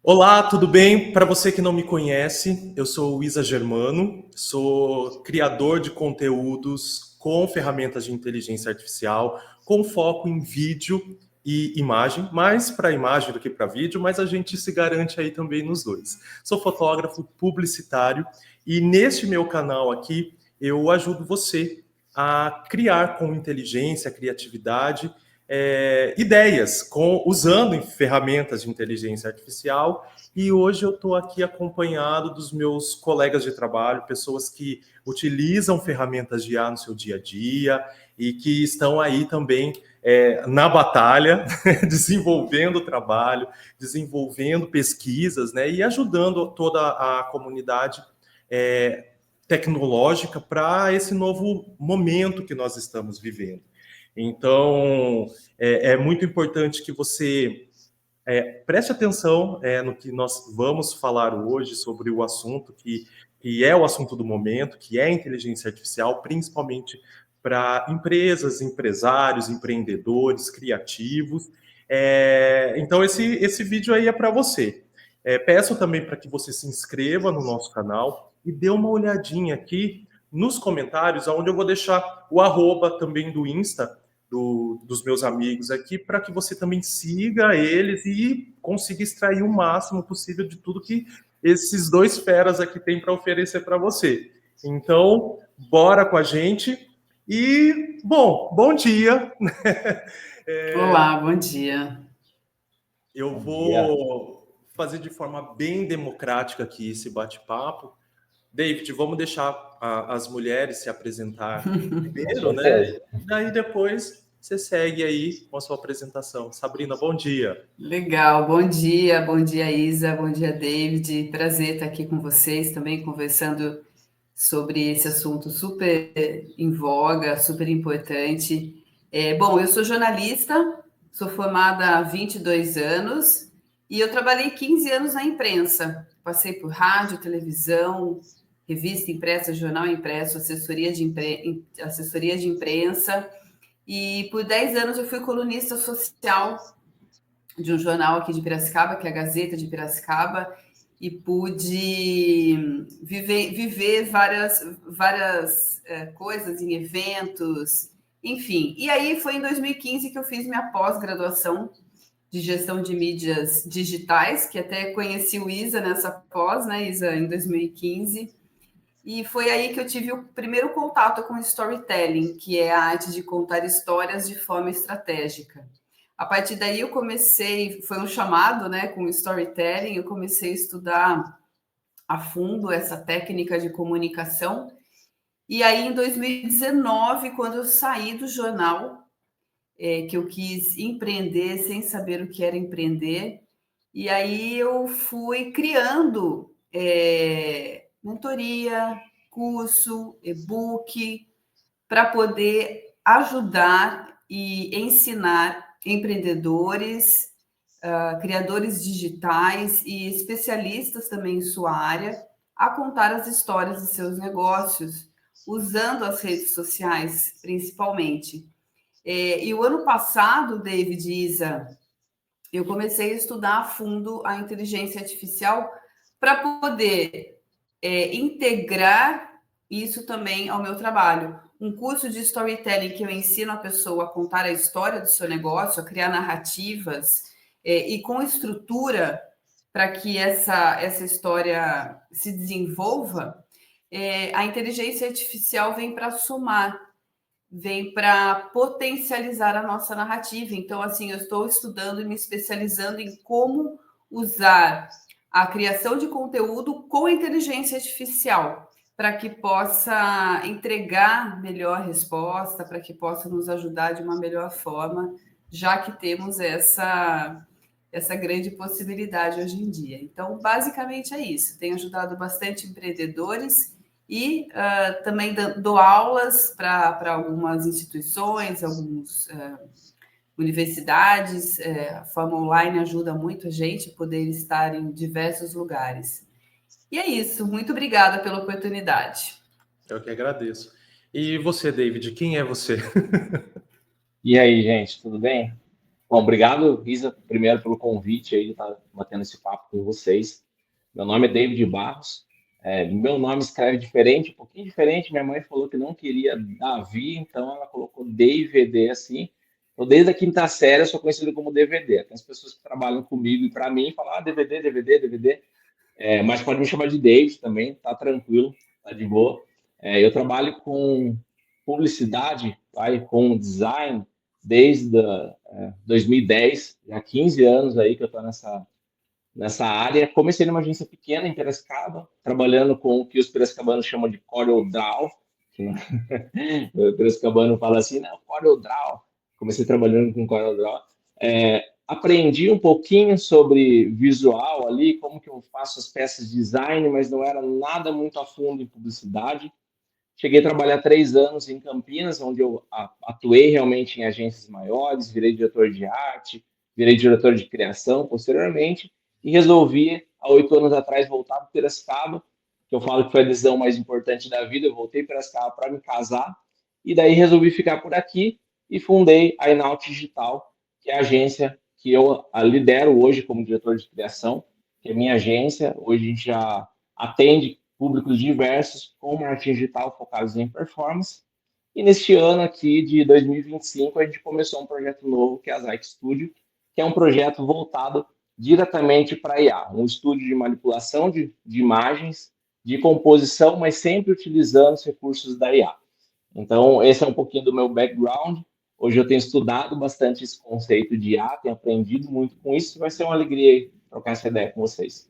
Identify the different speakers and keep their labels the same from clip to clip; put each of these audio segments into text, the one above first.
Speaker 1: Olá, tudo bem? Para você que não me conhece, eu sou o Isa Germano, sou criador de conteúdos com ferramentas de inteligência artificial, com foco em vídeo e imagem, mais para imagem do que para vídeo, mas a gente se garante aí também nos dois. Sou fotógrafo publicitário e neste meu canal aqui eu ajudo você a criar com inteligência, criatividade ideias usando ferramentas de inteligência artificial. E hoje eu estou aqui acompanhado dos meus colegas de trabalho, pessoas que utilizam ferramentas de IA no seu dia a dia e que estão aí também na batalha, desenvolvendo o trabalho, desenvolvendo pesquisas, né, e ajudando toda a comunidade tecnológica para esse novo momento que nós estamos vivendo. Então, é muito importante que você preste atenção no que nós vamos falar hoje sobre o assunto que é o assunto do momento, que é a inteligência artificial, principalmente para empresas, empresários, empreendedores, criativos. Então, esse vídeo aí é para você. Peço também para que você se inscreva no nosso canal e dê uma olhadinha aqui nos comentários, onde eu vou deixar o arroba também do Insta, dos meus amigos aqui, para que você também siga eles e consiga extrair o máximo possível de tudo que esses dois feras aqui têm para oferecer para você. Então, bora com a gente. E, bom dia.
Speaker 2: Olá, bom dia.
Speaker 1: Eu vou fazer de forma bem democrática aqui esse bate-papo. David, vamos deixar as mulheres se apresentar primeiro, né? E daí depois você segue aí com a sua apresentação. Sabrina, bom dia.
Speaker 2: Legal, bom dia Isa, bom dia David. Prazer estar aqui com vocês também conversando sobre esse assunto super em voga, super importante. Bom, eu sou jornalista, sou formada há 22 anos e eu trabalhei 15 anos na imprensa. Passei por rádio, televisão, revista impressa, jornal impresso, assessoria de imprensa. E por 10 anos eu fui colunista social de um jornal aqui de Piracicaba, que é a Gazeta de Piracicaba, e pude viver várias coisas em eventos, enfim. E aí foi em 2015 que eu fiz minha pós-graduação de gestão de mídias digitais, que até conheci o Isa nessa pós, né, Isa, em 2015. E foi aí que eu tive o primeiro contato com storytelling, que é a arte de contar histórias de forma estratégica. A partir daí eu comecei, foi um chamado, né, com storytelling, eu comecei a estudar a fundo essa técnica de comunicação. E aí em 2019, quando eu saí do jornal, que eu quis empreender sem saber o que era empreender, e aí eu fui criando mentoria, curso, e-book, para poder ajudar e ensinar empreendedores, criadores digitais e especialistas também em sua área a contar as histórias de seus negócios, usando as redes sociais, principalmente. E o ano passado, David e Isa, eu comecei a estudar a fundo a inteligência artificial para poder integrar isso também ao meu trabalho. Um curso de storytelling que eu ensino a pessoa a contar a história do seu negócio, a criar narrativas e com estrutura para que essa história se desenvolva, a inteligência artificial vem para somar, vem para potencializar a nossa narrativa. Então, assim, eu estou estudando e me especializando em como usar a criação de conteúdo com inteligência artificial para que possa entregar melhor resposta, para que possa nos ajudar de uma melhor forma, já que temos essa grande possibilidade hoje em dia. Então, basicamente é isso. Tenho ajudado bastante empreendedores e também dou aulas para algumas instituições, algumas universidades. A forma online ajuda muito a gente a poder estar em diversos lugares. E é isso. Muito obrigada pela oportunidade.
Speaker 1: Eu que agradeço. E você, David, quem é você?
Speaker 3: E aí, gente, tudo bem? Bom, obrigado, Isa, primeiro pelo convite aí de estar batendo esse papo com vocês. Meu nome é David Barros. Meu nome escreve diferente, um pouquinho diferente. Minha mãe falou que não queria Davi, então ela colocou DVD assim. Então, desde a quinta série, eu sou conhecido como DVD. Tem as pessoas que trabalham comigo e para mim falam DVD, DVD, DVD. Mas pode me chamar de David também, tá tranquilo, tá de boa. Eu trabalho com publicidade, tá, e com design desde 2010, já há 15 anos aí que eu estou nessa área. Comecei numa agência pequena em Piracicaba, trabalhando com o que os piracicabanos chamam de CorelDRAW. O piracicabano fala assim, não, CorelDRAW. Comecei trabalhando com CorelDRAW. Aprendi um pouquinho sobre visual ali, como que eu faço as peças de design, mas não era nada muito a fundo em publicidade. Cheguei a trabalhar 3 anos em Campinas, onde eu atuei realmente em agências maiores, virei diretor de arte, virei diretor de criação posteriormente, e resolvi, há 8 anos atrás, voltar para Piracicaba, que eu falo que foi a decisão mais importante da vida. Eu voltei para Piracicaba para me casar, e daí resolvi ficar por aqui e fundei a Inaut Digital, que é a agência que eu lidero hoje como diretor de criação, que é minha agência. Hoje a gente já atende públicos diversos com marketing digital focados em performance. E neste ano aqui de 2025, a gente começou um projeto novo, que é a Zyke Studio, que é um projeto voltado diretamente para IA, um estúdio de manipulação de imagens, de composição, mas sempre utilizando os recursos da IA. Então, esse é um pouquinho do meu background. Hoje eu tenho estudado bastante esse conceito de IA, tenho aprendido muito com isso. Vai ser uma alegria trocar essa ideia com vocês.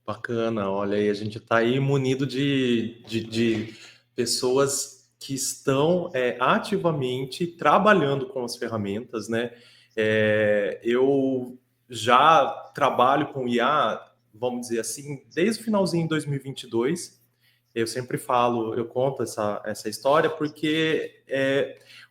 Speaker 1: Bacana, olha aí, a gente está aí munido de pessoas que estão ativamente trabalhando com as ferramentas, né? Eu já trabalho com IA, vamos dizer assim, desde o finalzinho de 2022. Eu sempre falo, eu conto essa história porque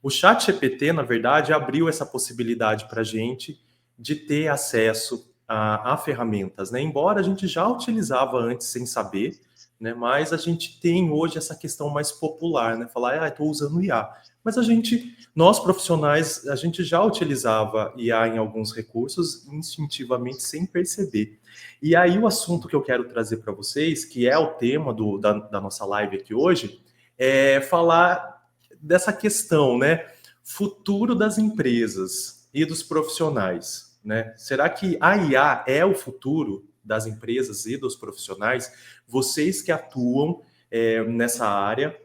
Speaker 1: o ChatGPT, na verdade, abriu essa possibilidade para a gente de ter acesso a ferramentas, né? Embora a gente já utilizava antes sem saber, né? Mas a gente tem hoje essa questão mais popular, né? Falar, estou usando IA. Mas nós profissionais, a gente já utilizava IA em alguns recursos instintivamente sem perceber. E aí o assunto que eu quero trazer para vocês, que é o tema da nossa live aqui hoje, é falar dessa questão, né? Futuro das empresas e dos profissionais, né? Será que a IA é o futuro das empresas e dos profissionais? Vocês que atuam nessa área,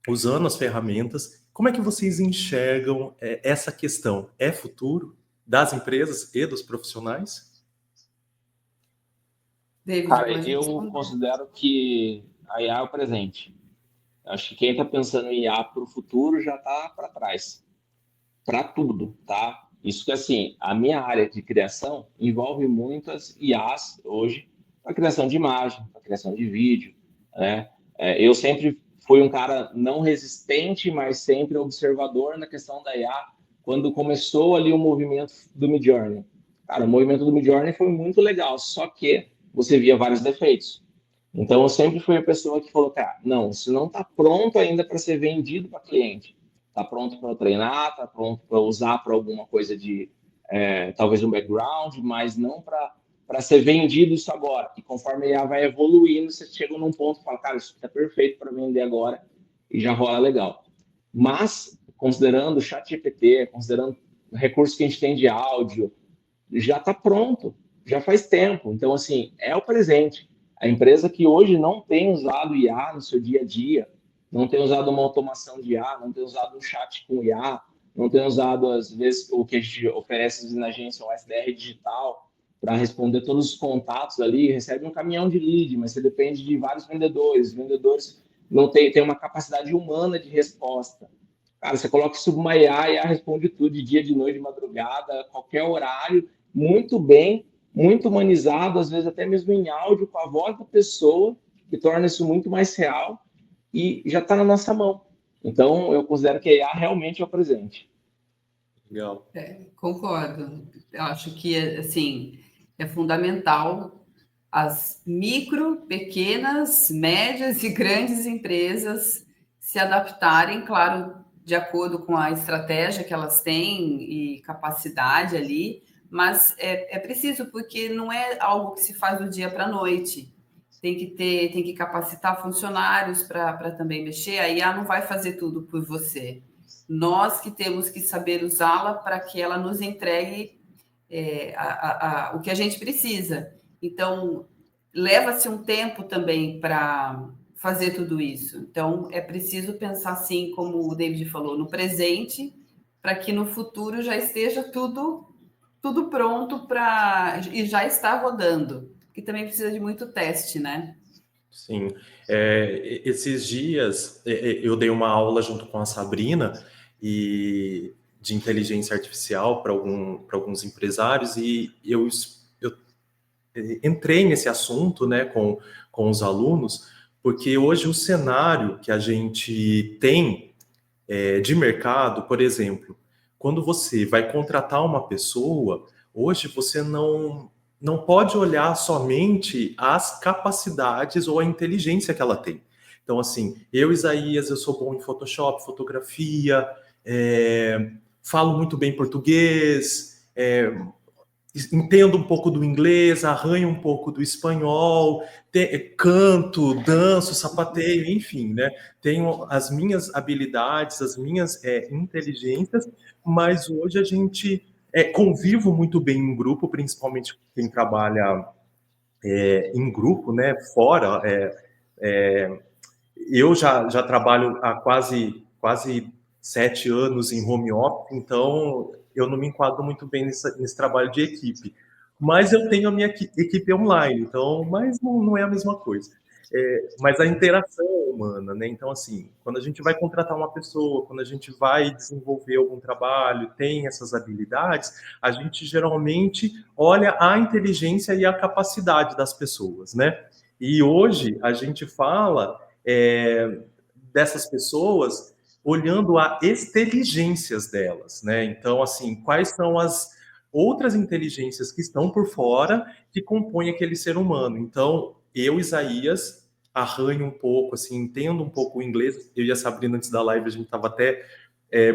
Speaker 1: usando as ferramentas, como é que vocês enxergam essa questão? É futuro das empresas e dos profissionais?
Speaker 2: David,
Speaker 3: Cara,
Speaker 2: pode
Speaker 3: eu
Speaker 2: responder.
Speaker 3: considero que a IA é o presente. Acho que quem está pensando em IA para o futuro já está para trás, para tudo, tá? Isso que, assim, a minha área de criação envolve muitas IAs hoje para criação de imagem, para criação de vídeo, né? Eu sempre fui um cara não resistente, mas sempre observador na questão da IA, quando começou ali o movimento do Midjourney. Cara, o movimento do Midjourney foi muito legal, só que você via vários defeitos. Então, eu sempre fui a pessoa que falou, cara, não, isso não está pronto ainda para ser vendido para cliente. Está pronto para treinar, está pronto para usar para alguma coisa de, talvez um background, mas não para ser vendido isso agora. E conforme a IA vai evoluindo, você chega num ponto e fala, cara, isso está perfeito para vender agora e já rola legal. Mas, considerando o ChatGPT, considerando o recurso que a gente tem de áudio, já está pronto, já faz tempo. Então, assim, é o presente. A empresa que hoje não tem usado IA no seu dia a dia, não tem usado uma automação de IA, não tem usado um chat com IA, não tem usado, às vezes, o que a gente oferece na agência, um SDR digital, para responder todos os contatos ali, recebe um caminhão de lead, mas você depende de vários vendedores. Os vendedores não tem uma capacidade humana de resposta. Cara, você coloca isso numa IA, a IA responde tudo, de dia, de noite, de madrugada, qualquer horário, muito bem, muito humanizado, às vezes até mesmo em áudio, com a voz da pessoa, que torna isso muito mais real e já está na nossa mão. Então, eu considero que a IA realmente é o presente.
Speaker 1: Legal.
Speaker 2: Concordo. Eu acho que, assim, é fundamental as micro, pequenas, médias e grandes empresas se adaptarem, claro, de acordo com a estratégia que elas têm e capacidade ali, mas é preciso, porque não é algo que se faz do dia para a noite. Tem que capacitar funcionários para também mexer. A IA não vai fazer tudo por você. Nós que temos que saber usá-la para que ela nos entregue o que a gente precisa. Então, leva-se um tempo também para fazer tudo isso. Então, é preciso pensar, assim, como o David falou, no presente, para que no futuro já esteja tudo pronto e já está rodando. Que também precisa de muito teste, né?
Speaker 1: Sim. Esses dias eu dei uma aula junto com a Sabrina de inteligência artificial para alguns empresários e eu entrei nesse assunto, né, com os alunos, porque hoje o cenário que a gente tem de mercado, por exemplo, quando você vai contratar uma pessoa, hoje você não pode olhar somente as capacidades ou a inteligência que ela tem. Então, assim, Isaías, eu sou bom em Photoshop, fotografia, falo muito bem português, entendo um pouco do inglês, arranho um pouco do espanhol, canto, danço, sapateio, enfim, né? Tenho as minhas habilidades, as minhas inteligências, mas hoje a gente convivo muito bem em grupo, principalmente quem trabalha em grupo, né? Fora, eu já trabalho há quase 7 anos em home office, então eu não me enquadro muito bem nesse trabalho de equipe. Mas eu tenho a minha equipe online, então, mas não é a mesma coisa. Mas a interação humana, né? Então, assim, quando a gente vai contratar uma pessoa, quando a gente vai desenvolver algum trabalho, tem essas habilidades, a gente geralmente olha a inteligência e a capacidade das pessoas, né? E hoje a gente fala dessas pessoas olhando as inteligências delas, né? Então, assim, quais são as outras inteligências que estão por fora que compõem aquele ser humano? Então, Isaías, arranho um pouco, assim, entendo um pouco o inglês. Eu e a Sabrina, antes da live, a gente estava até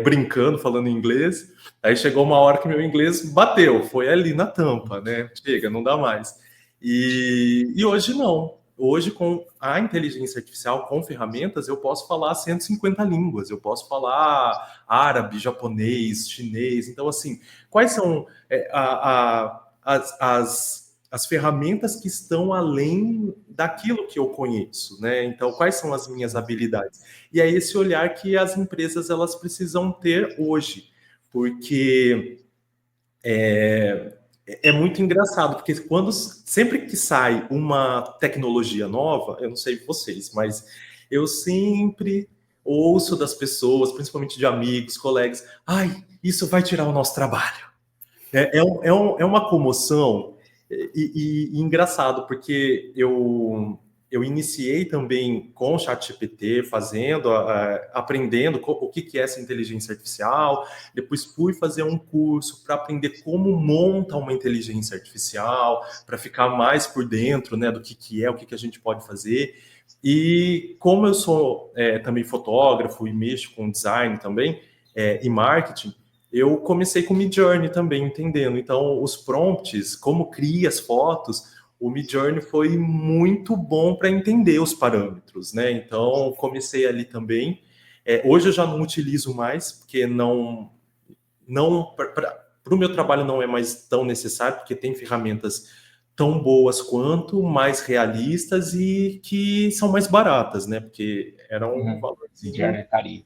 Speaker 1: brincando, falando inglês. Aí chegou uma hora que meu inglês bateu, foi ali na tampa, né? Chega, não dá mais. E hoje não. Hoje, com a inteligência artificial, com ferramentas, eu posso falar 150 línguas, eu posso falar árabe, japonês, chinês. Então, assim, quais são as ferramentas que estão além daquilo que eu conheço, né? Então, quais são as minhas habilidades? E é esse olhar que as empresas elas precisam ter hoje, porque é muito engraçado, porque sempre que sai uma tecnologia nova, eu não sei vocês, mas eu sempre ouço das pessoas, principalmente de amigos, colegas, ai, isso vai tirar o nosso trabalho. É uma comoção e engraçado, porque eu iniciei também com o ChatGPT, aprendendo o que é essa inteligência artificial, depois fui fazer um curso para aprender como monta uma inteligência artificial, para ficar mais por dentro, né, do que é, o que a gente pode fazer. E como eu sou também fotógrafo e mexo com design também, e marketing, eu comecei com o Midjourney também, entendendo. Então, os prompts, como cria as fotos, o Midjourney foi muito bom para entender os parâmetros, né? Então, comecei ali também. Hoje eu já não utilizo mais, porque para o meu trabalho não é mais tão necessário, porque tem ferramentas tão boas quanto, mais realistas e que são mais baratas, né? Porque era um valorzinho...
Speaker 3: Midjourney é carinho.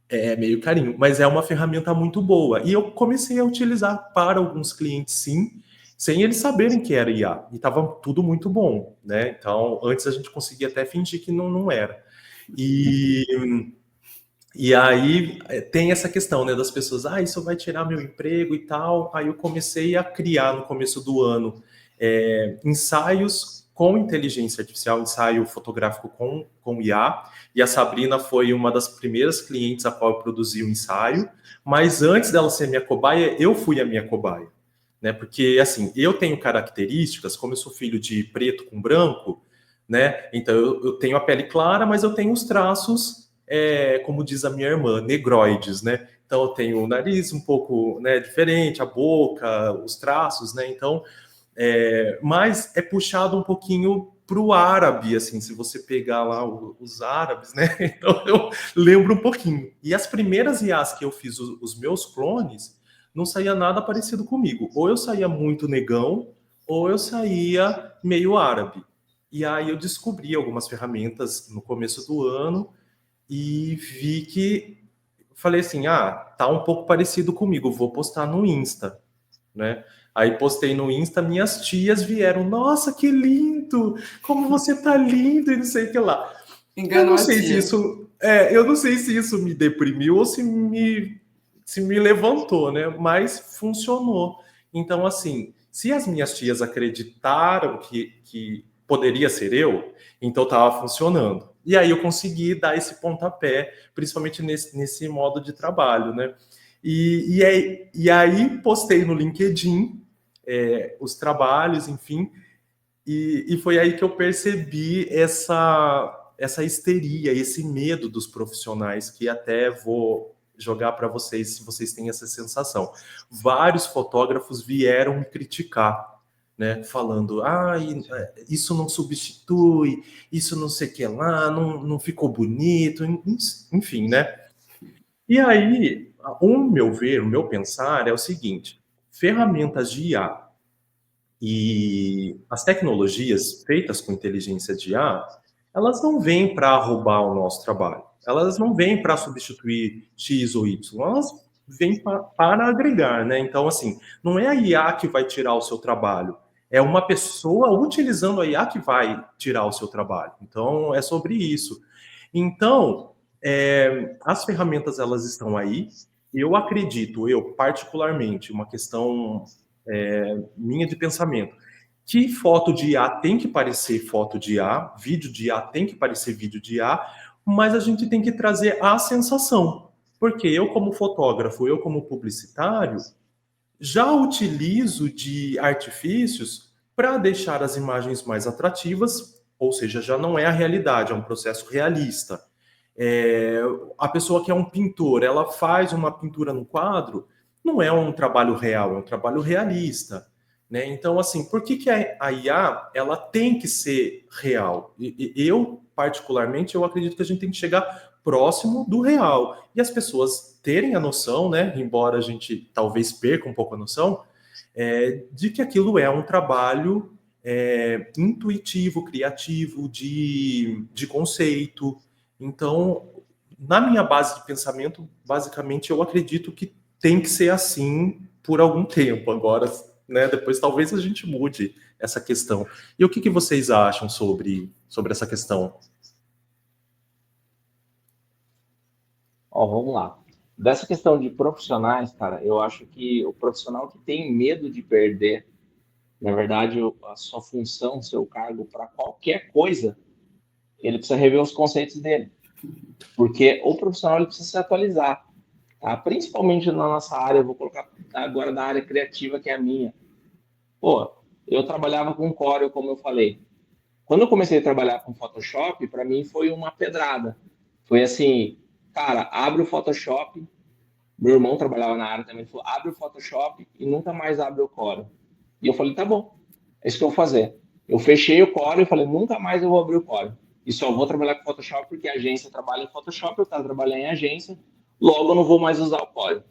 Speaker 1: É meio carinho, mas é uma ferramenta muito boa. E eu comecei a utilizar para alguns clientes, sim, sem eles saberem que era IA. E estava tudo muito bom, né? Então, antes a gente conseguia até fingir que não era. E aí tem essa questão, né, das pessoas, isso vai tirar meu emprego e tal. Aí eu comecei a criar no começo do ano ensaios com inteligência artificial, ensaio fotográfico com IA, e a Sabrina foi uma das primeiras clientes a qual eu produzi o ensaio, mas antes dela ser minha cobaia, eu fui a minha cobaia, né? Porque, assim, eu tenho características, como eu sou filho de preto com branco, né? Então, eu tenho a pele clara, mas eu tenho os traços como diz a minha irmã, negroides, né? Então eu tenho o nariz um pouco, né, diferente, a boca, os traços, né? Então, mas é puxado um pouquinho para o árabe, assim, se você pegar lá os árabes, né? Então eu lembro um pouquinho. E as primeiras IAs que eu fiz, os meus clones, não saía nada parecido comigo. Ou eu saía muito negão, ou eu saía meio árabe. E aí eu descobri algumas ferramentas no começo do ano e vi que falei assim, tá um pouco parecido comigo, vou postar no Insta, né? Aí postei no Insta, minhas tias vieram, nossa, que lindo! Como você tá lindo e não sei o que lá. Eu
Speaker 2: Enganou
Speaker 1: não
Speaker 2: a
Speaker 1: sei se
Speaker 2: tia.
Speaker 1: isso, eu não sei se isso me deprimiu ou se me levantou, né? Mas funcionou. Então, assim, se as minhas tias acreditaram que poderia ser eu, então estava funcionando. E aí eu consegui dar esse pontapé, principalmente nesse modo de trabalho, né? E aí postei no LinkedIn os trabalhos, enfim, e foi aí que eu percebi essa histeria, esse medo dos profissionais, que até vou jogar para vocês, se vocês têm essa sensação. Vários fotógrafos vieram me criticar, né, falando, isso não substitui, isso não sei o que lá, não ficou bonito, enfim, né? E aí, o meu ver, o meu pensar é o seguinte: ferramentas de IA e as tecnologias feitas com inteligência de IA, elas não vêm para roubar o nosso trabalho. Elas não vêm para substituir X ou Y. Elas vêm para agregar, né? Então, assim, não é a IA que vai tirar o seu trabalho. É uma pessoa utilizando a IA que vai tirar o seu trabalho. Então, é sobre isso. Então, as ferramentas, elas estão aí. Eu acredito, eu particularmente, uma questão minha de pensamento, que foto de IA tem que parecer foto de IA, vídeo de IA tem que parecer vídeo de IA, mas a gente tem que trazer a sensação. Porque eu, como fotógrafo, eu, como publicitário, já utilizo de artifícios para deixar as imagens mais atrativas, ou seja, já não é a realidade, é um processo realista. A pessoa que é um pintor, ela faz uma pintura no quadro, não é um trabalho real, é um trabalho realista, né? Então, assim, por que a IA ela tem que ser real? Eu, particularmente, eu acredito que a gente tem que chegar próximo do real e as pessoas terem a noção, né? Embora a gente talvez perca um pouco a noção, de que aquilo é um trabalho intuitivo, criativo, de conceito. Então, na minha base de pensamento, basicamente, eu acredito que tem que ser assim por algum tempo. Agora, né, depois talvez a gente mude essa questão. E o que vocês acham sobre essa questão?
Speaker 3: Ó, vamos lá. Dessa questão de profissionais, cara, eu acho que o profissional que tem medo de perder, na verdade, a sua função, seu cargo para qualquer coisa, ele precisa rever os conceitos dele. Porque o profissional ele precisa se atualizar, tá? Principalmente na nossa área, eu vou colocar agora na área criativa, que é a minha. Pô, eu trabalhava com Corel, como eu falei. Quando eu comecei a trabalhar com Photoshop, para mim foi uma pedrada. Foi assim, cara, abre o Photoshop. Meu irmão trabalhava na área também, ele falou, abre o Photoshop e nunca mais abre o Corel. E eu falei, tá bom, é isso que eu vou fazer. Eu fechei o Corel e falei, nunca mais eu vou abrir o Corel. E só vou trabalhar com Photoshop porque a agência trabalha em Photoshop, eu estava trabalhando em agência, logo eu não vou mais usar o Corel.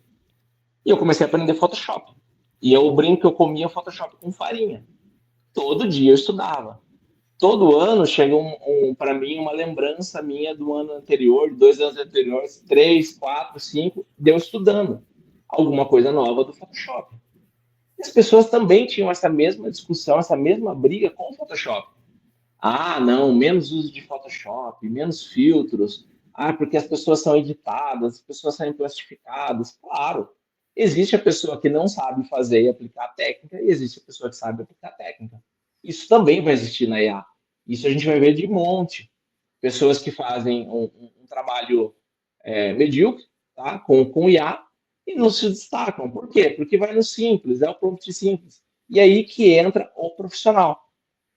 Speaker 3: E eu comecei a aprender Photoshop. E eu brinco que eu comia Photoshop com farinha. Todo dia eu estudava. Todo ano chega para mim uma lembrança minha do ano anterior, 2 anos anteriores, 3, 4, 5, deu estudando alguma coisa nova do Photoshop. E as pessoas também tinham essa mesma discussão, essa mesma briga com o Photoshop. Ah, não, menos uso de Photoshop, menos filtros. Ah, porque as pessoas são editadas, as pessoas são plastificadas. Claro, existe a pessoa que não sabe fazer e aplicar a técnica, e existe a pessoa que sabe aplicar a técnica. Isso também vai existir na IA. Isso a gente vai ver de monte. Pessoas que fazem um trabalho medíocre, tá? com IA, e não se destacam. Por quê? Porque vai no simples, é o prompt simples. E aí que entra o profissional.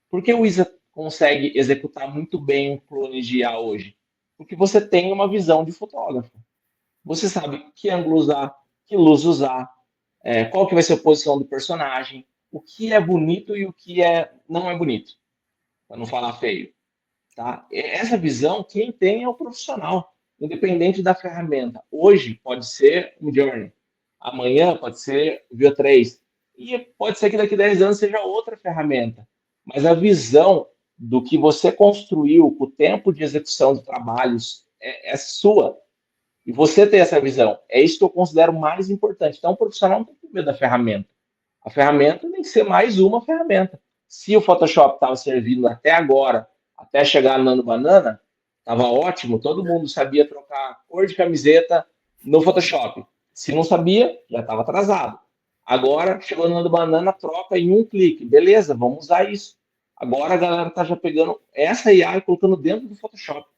Speaker 3: Por que o Isa consegue executar muito bem um clone de IA hoje? porque você tem uma visão de fotógrafo. Você sabe que ângulo usar, que luz usar, qual que vai ser a posição do personagem, o que é bonito e o que não é bonito, para não falar feio. Tá? Essa visão, quem tem é o profissional, independente da ferramenta. Hoje pode ser um Journey, amanhã pode ser o Veo 3, e pode ser que daqui a 10 anos seja outra ferramenta. Mas a visão do que você construiu, o tempo de execução de trabalhos é sua. E você ter essa visão, é isso que eu considero mais importante. Então, o profissional não tem que medo da ferramenta. A ferramenta tem que ser mais uma ferramenta. Se o Photoshop estava servindo até agora, até chegar no Nano Banana, estava ótimo, todo mundo sabia trocar cor de camiseta no Photoshop. Se não sabia, já estava atrasado. Agora, chegou no Nano Banana, troca em um clique. Beleza, vamos usar isso. Agora a galera está já pegando essa IA e colocando dentro do Photoshop.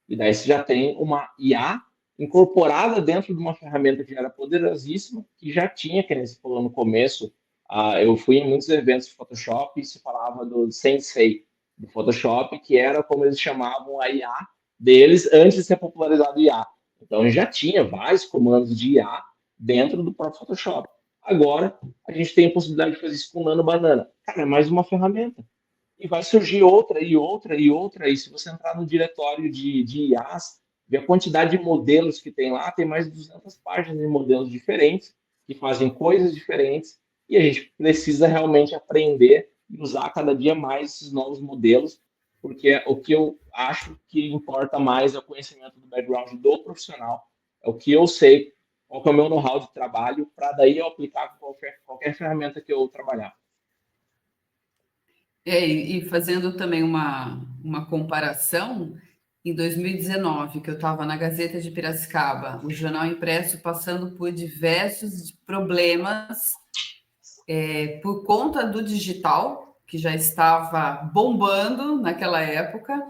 Speaker 3: E daí você já tem uma IA incorporada dentro de uma ferramenta que era poderosíssima, que já tinha, que nem você falou no começo, eu fui em muitos eventos de Photoshop e se falava do Sensei do Photoshop, que era como eles chamavam a IA deles antes de ser popularizado o IA. Então, já tinha vários comandos de IA dentro do próprio Photoshop. Agora, a gente tem a possibilidade de fazer isso com o Nano Banana. Cara, é mais uma ferramenta. E vai surgir outra e outra e outra. E se você entrar no diretório de IAs, ver a quantidade de modelos que tem lá, tem mais de 200 páginas de modelos diferentes, que fazem coisas diferentes, e a gente precisa realmente aprender e usar cada dia mais esses novos modelos, porque o que eu acho que importa mais é o conhecimento do background do profissional, é o que eu sei, qual que é o meu know-how de trabalho, para daí eu aplicar com qualquer ferramenta que eu trabalhar.
Speaker 2: E fazendo também uma comparação, em 2019, que eu estava na Gazeta de Piracicaba, o jornal impresso passando por diversos problemas por conta do digital, que já estava bombando naquela época,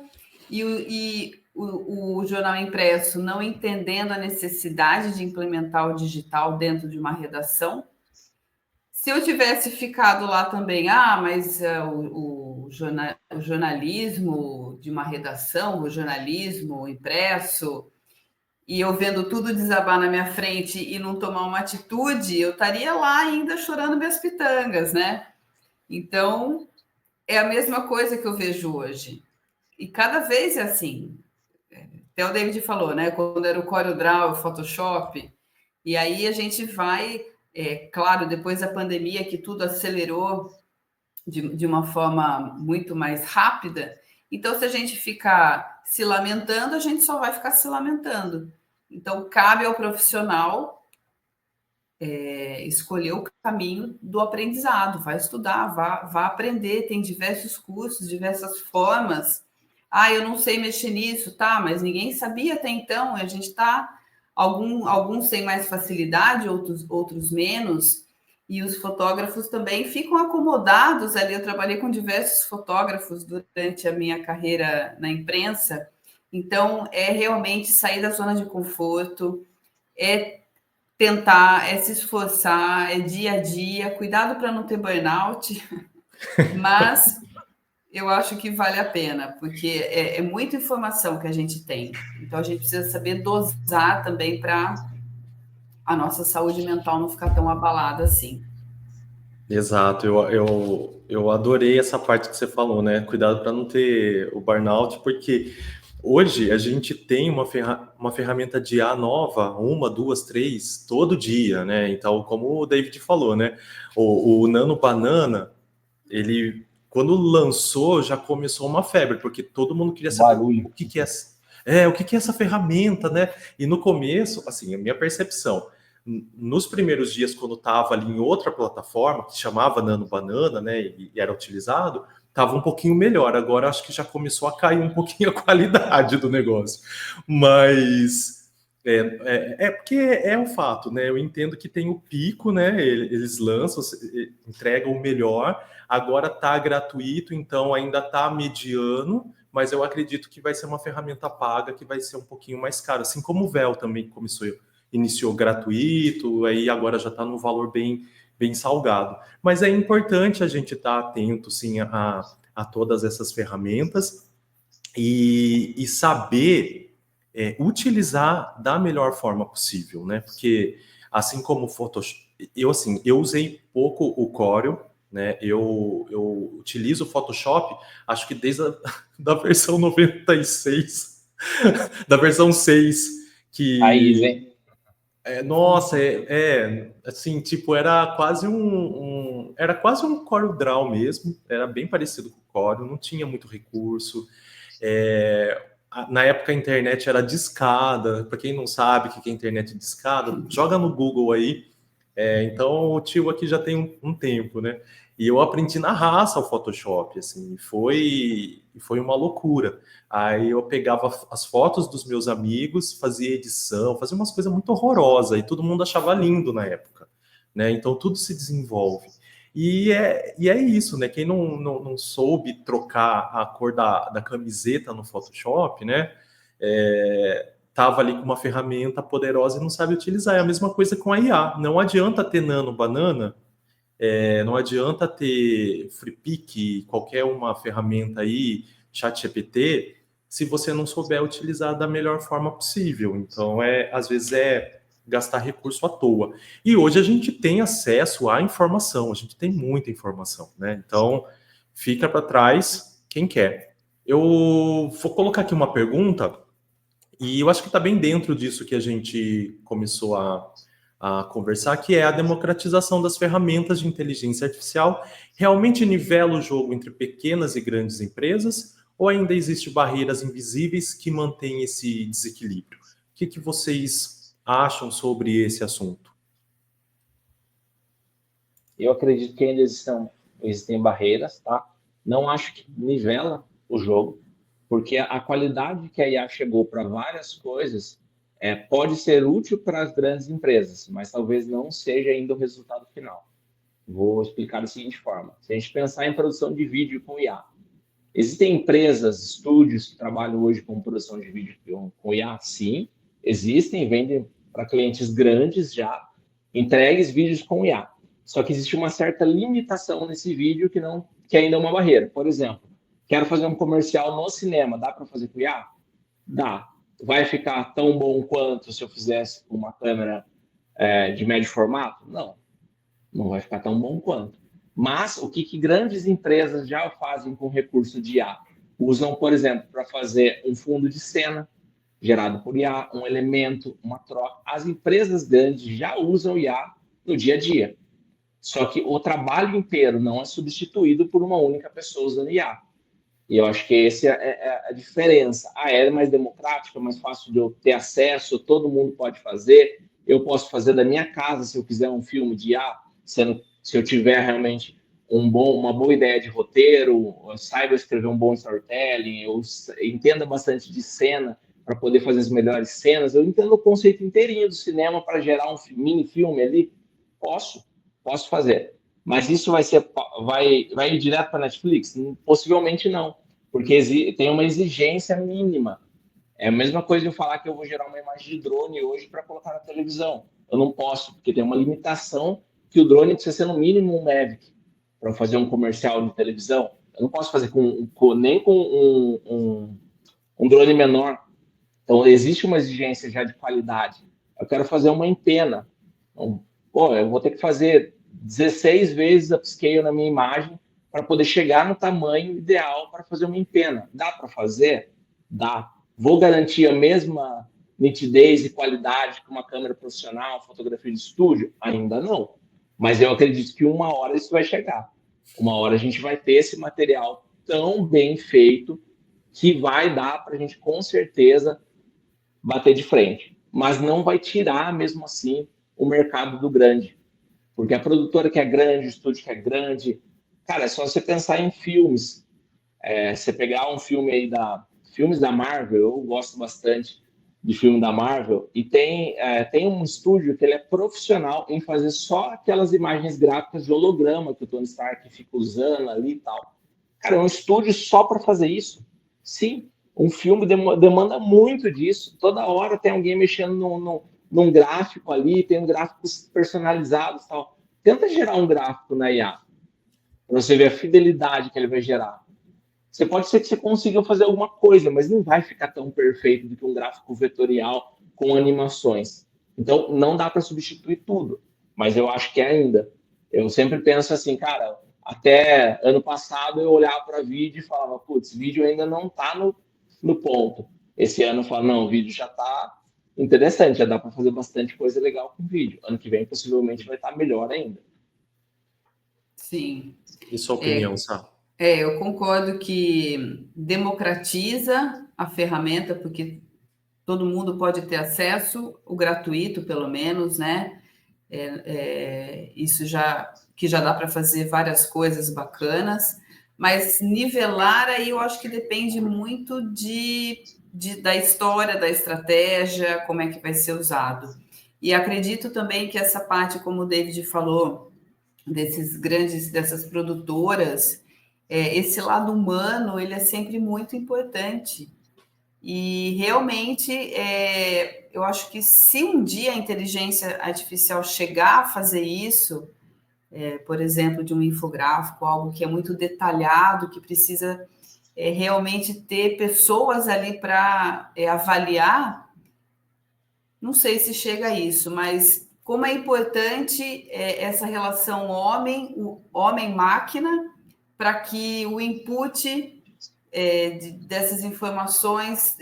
Speaker 2: e o jornal impresso não entendendo a necessidade de implementar o digital dentro de uma redação. Se eu tivesse ficado lá também, mas o jornalismo de uma redação, o jornalismo impresso, e eu vendo tudo desabar na minha frente e não tomar uma atitude, eu estaria lá ainda chorando minhas pitangas, né? Então, é a mesma coisa que eu vejo hoje. E cada vez é assim. Até o David falou, né? Quando era o CorelDRAW, o Photoshop, e aí a gente vai... claro, depois da pandemia, que tudo acelerou de uma forma muito mais rápida, então, se a gente ficar se lamentando, a gente só vai ficar se lamentando. Então, cabe ao profissional escolher o caminho do aprendizado, vai estudar, vá aprender, tem diversos cursos, diversas formas. Eu não sei mexer nisso, tá, mas ninguém sabia até então, a gente está... Alguns têm mais facilidade, outros menos, e os fotógrafos também ficam acomodados ali. Eu trabalhei com diversos fotógrafos durante a minha carreira na imprensa, então é realmente sair da zona de conforto, é tentar, é se esforçar, é dia a dia, cuidado para não ter burnout, mas eu acho que vale a pena, porque é muita informação que a gente tem. Então, a gente precisa saber dosar também para a nossa saúde mental não ficar tão abalada assim.
Speaker 1: Exato, eu adorei essa parte que você falou, né? Cuidado para não ter o burnout, porque hoje a gente tem uma ferramenta de IA nova, uma, duas, três, todo dia, né? Então, como o David falou, né? O Nano Banana, ele, quando lançou, já começou uma febre, porque todo mundo queria saber o que é, o que é essa ferramenta, né? E no começo, assim, a minha percepção, nos primeiros dias, quando estava ali em outra plataforma, que chamava Nano Banana, né, e era utilizado, estava um pouquinho melhor. Agora acho que já começou a cair um pouquinho a qualidade do negócio. Mas porque é um fato, né? Eu entendo que tem o pico, né? Eles lançam, entregam o melhor. Agora está gratuito, então ainda está mediano, mas eu acredito que vai ser uma ferramenta paga que vai ser um pouquinho mais caro, assim como o Vel também iniciou gratuito, aí agora já está num valor bem salgado. Mas é importante a gente estar atento, sim, a todas essas ferramentas e saber utilizar da melhor forma possível, né? Porque assim como o Photoshop, eu usei pouco o Corel, né? Eu utilizo o Photoshop, acho que desde da versão 96, da versão 6,
Speaker 3: Raiz,
Speaker 1: que
Speaker 3: hein?
Speaker 1: nossa, assim, tipo, era quase um Corel Draw mesmo, era bem parecido com o Corel, não tinha muito recurso. Na época a internet era discada, para quem não sabe o que é internet discada, joga no Google aí. Então o tio aqui já tem um tempo, né? E eu aprendi na raça o Photoshop, assim, foi uma loucura. Aí eu pegava as fotos dos meus amigos, fazia edição, fazia umas coisas muito horrorosas, e todo mundo achava lindo na época, né? Então tudo se desenvolve. E é isso, né? Quem não soube trocar a cor da camiseta no Photoshop, né? Tava ali com uma ferramenta poderosa e não sabe utilizar. É a mesma coisa com a IA. Não adianta ter Nano Banana, não adianta ter FreePic, qualquer uma ferramenta aí, ChatGPT, se você não souber utilizar da melhor forma possível. Então, às vezes gastar recurso à toa. E hoje a gente tem acesso à informação, a gente tem muita informação, né? Então, fica para trás quem quer. Eu vou colocar aqui uma pergunta, e eu acho que está bem dentro disso que a gente começou a conversar, que é a democratização das ferramentas de inteligência artificial. Realmente nivela o jogo entre pequenas e grandes empresas, ou ainda existem barreiras invisíveis que mantêm esse desequilíbrio? O que vocês acham sobre esse assunto?
Speaker 3: Eu acredito que ainda existem barreiras, tá? Não acho que nivela o jogo, porque a qualidade que a IA chegou para várias coisas pode ser útil para as grandes empresas, mas talvez não seja ainda o resultado final. Vou explicar da seguinte forma. Se a gente pensar em produção de vídeo com IA, existem empresas, estúdios que trabalham hoje com produção de vídeo com IA? Sim, existem, vendem para clientes grandes já, entregues vídeos com IA. Só que existe uma certa limitação nesse vídeo que ainda é uma barreira. Por exemplo, quero fazer um comercial no cinema, dá para fazer com IA? Dá. Vai ficar tão bom quanto se eu fizesse com uma câmera de médio formato? Não. Não vai ficar tão bom quanto. Mas o que grandes empresas já fazem com recurso de IA? Usam, por exemplo, para fazer um fundo de cena gerado por IA, um elemento, uma troca. As empresas grandes já usam IA no dia a dia. Só que o trabalho inteiro não é substituído por uma única pessoa usando IA. E eu acho que essa é a diferença. É mais democrática, mais fácil de eu ter acesso, todo mundo pode fazer. Eu posso fazer da minha casa, se eu quiser um filme de IA, se eu tiver realmente uma boa ideia de roteiro, eu saiba escrever um bom storytelling, eu entenda bastante de cena para poder fazer as melhores cenas, eu entendo o conceito inteirinho do cinema para gerar um mini filme ali, posso fazer. Mas isso vai ir direto para a Netflix? Possivelmente não, porque tem uma exigência mínima. É a mesma coisa de eu falar que eu vou gerar uma imagem de drone hoje para colocar na televisão. Eu não posso, porque tem uma limitação que o drone precisa ser no mínimo um Mavic para fazer um comercial de televisão. Eu não posso fazer nem com um drone menor. Então, existe uma exigência já de qualidade. Eu quero fazer uma empena. Então, eu vou ter que fazer 16 vezes upscale na minha imagem para poder chegar no tamanho ideal para fazer uma empena. Dá para fazer? Dá. Vou garantir a mesma nitidez e qualidade que uma câmera profissional, fotografia de estúdio? Ainda não. Mas eu acredito que uma hora isso vai chegar. Uma hora a gente vai ter esse material tão bem feito que vai dar para a gente, com certeza, bater de frente. Mas não vai tirar, mesmo assim, o mercado do grande. Porque a produtora que é grande, o estúdio que é grande... Cara, é só você pensar em filmes. Você pegar um filme aí filmes da Marvel, eu gosto bastante de filme da Marvel, e tem um estúdio que ele é profissional em fazer só aquelas imagens gráficas de holograma que o Tony Stark fica usando ali e tal. Cara, é um estúdio só para fazer isso. Sim, um filme demanda muito disso. Toda hora tem alguém mexendo num gráfico ali, tem gráficos personalizados e tal. Tenta gerar um gráfico na IA, para você ver a fidelidade que ele vai gerar. Você pode ser que você consiga fazer alguma coisa, mas não vai ficar tão perfeito do que um gráfico vetorial com animações. Então, não dá para substituir tudo, mas eu acho que ainda. Eu sempre penso assim, cara, até ano passado eu olhava para vídeo e falava, putz, vídeo ainda não está no ponto. Esse ano eu falo, não, o vídeo já está interessante, já dá para fazer bastante coisa legal com vídeo. Ano que vem possivelmente vai estar melhor ainda.
Speaker 2: Sim.
Speaker 1: E sua opinião, Sá?
Speaker 2: Eu concordo que democratiza a ferramenta, porque todo mundo pode ter acesso, o gratuito, pelo menos, né? Isso que já dá para fazer várias coisas bacanas, mas nivelar aí eu acho que depende muito da história, da estratégia, como é que vai ser usado. E acredito também que essa parte, como o David falou, dessas produtoras, esse lado humano, ele é sempre muito importante. E realmente, eu acho que se um dia a inteligência artificial chegar a fazer isso, por exemplo, de um infográfico, algo que é muito detalhado, que precisa realmente ter pessoas ali para avaliar, não sei se chega a isso, mas como é importante essa relação homem-máquina para que o input dessas informações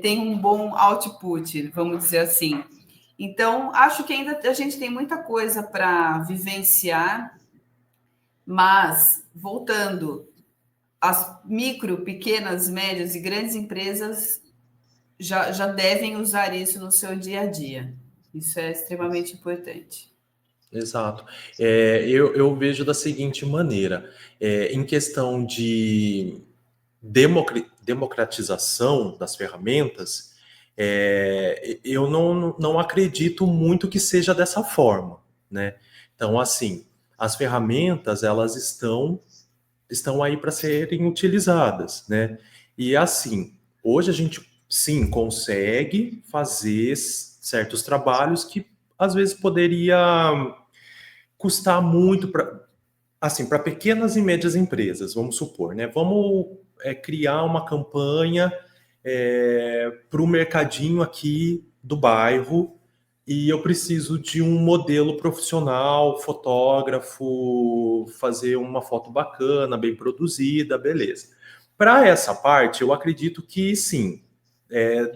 Speaker 2: tenha um bom output, vamos dizer assim. Então, acho que ainda a gente tem muita coisa para vivenciar, mas, voltando, as micro, pequenas, médias e grandes empresas já devem usar isso no seu dia a dia. Isso é extremamente importante.
Speaker 1: Exato. Eu vejo da seguinte maneira, em questão de democratização das ferramentas, eu não acredito muito que seja dessa forma, né? Então, assim, as ferramentas, elas estão aí para serem utilizadas, né? E assim, hoje a gente sim consegue fazer certos trabalhos que às vezes poderia custar muito para pequenas e médias empresas, vamos supor, né? Vamos criar uma campanha para o mercadinho aqui do bairro e eu preciso de um modelo profissional, fotógrafo, fazer uma foto bacana, bem produzida, beleza. Para essa parte, eu acredito que sim,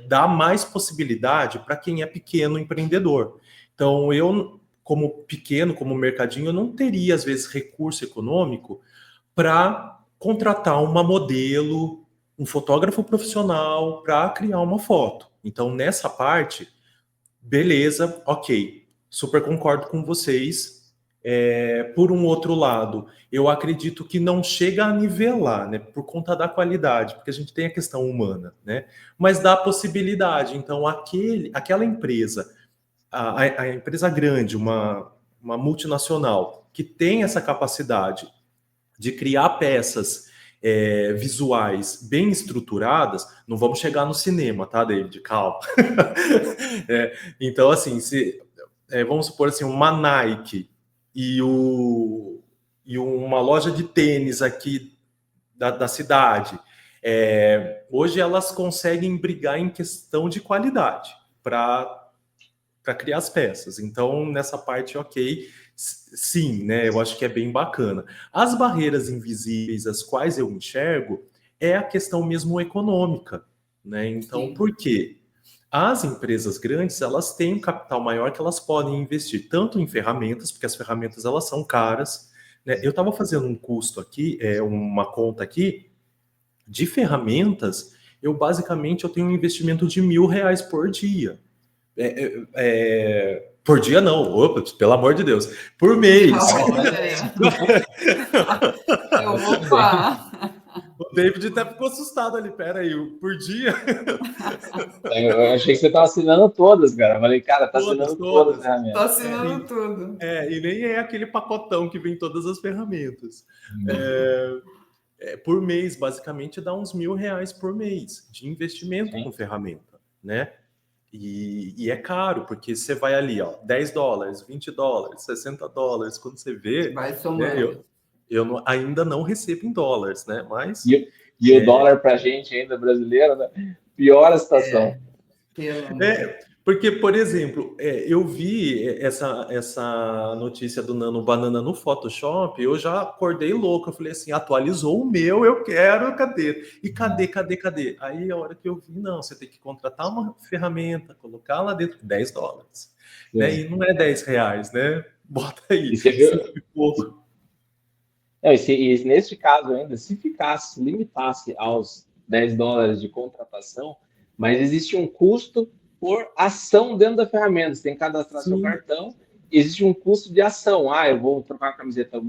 Speaker 1: dá mais possibilidade para quem é pequeno empreendedor. Então, eu, como pequeno, como mercadinho, eu não teria, às vezes, recurso econômico para contratar uma modelo, um fotógrafo profissional para criar uma foto. Então, nessa parte, beleza, ok, super concordo com vocês. Por um outro lado, eu acredito que não chega a nivelar, né, por conta da qualidade, porque a gente tem a questão humana, né, mas dá possibilidade. Então, aquela empresa, a empresa grande, uma multinacional, que tem essa capacidade de criar peças visuais bem estruturadas, não vamos chegar no cinema, tá, David? Calma. Então, assim, vamos supor assim, uma Nike e, e uma loja de tênis aqui da cidade, hoje elas conseguem brigar em questão de qualidade para criar as peças. Então, nessa parte, ok, sim, né? Eu acho que é bem bacana. As barreiras invisíveis, as quais eu enxergo, é a questão mesmo econômica, né? Então,
Speaker 2: Sim.
Speaker 1: por quê? As empresas grandes, elas têm um capital maior que elas podem investir tanto em ferramentas, porque as ferramentas elas são caras, né? Eu estava fazendo um custo aqui, uma conta aqui de ferramentas. Eu tenho um investimento de R$ 1.000 por dia. Por dia não, opa, pelo amor de Deus, por mês.
Speaker 2: Opa!
Speaker 1: O David até ficou assustado ali, peraí, por dia?
Speaker 3: Eu achei que você estava assinando todas, cara. Eu falei, cara, tá assinando todas, né,
Speaker 2: Tô
Speaker 3: minha?
Speaker 2: assinando tudo.
Speaker 1: E nem é aquele pacotão que vem todas as ferramentas. Por mês, basicamente, dá uns R$ 1.000 por mês de investimento com ferramenta, né? E é caro, porque você vai ali, ó, $10, $20, $60, quando você vê,
Speaker 2: Vai
Speaker 1: né?
Speaker 2: somando.
Speaker 1: ainda não recebo em dólares, né? Mas
Speaker 3: e o dólar para a gente ainda brasileiro, né? Piora a situação.
Speaker 1: Porque, por exemplo, eu vi essa notícia do Nano Banana no Photoshop, eu já acordei louco, eu falei assim, atualizou o meu, eu quero, cadê? E cadê? Aí a hora que eu vi, não, você tem que contratar uma ferramenta, colocar lá dentro, $10, né? E não é R$10, né? Bota aí,
Speaker 3: E você viu?
Speaker 1: 5 e pouco.
Speaker 3: E nesse caso ainda, se limitasse aos $10 de contratação, mas existe um custo por ação dentro da ferramenta. Você tem que cadastrar seu cartão, existe um custo de ação. Eu vou trocar a camiseta,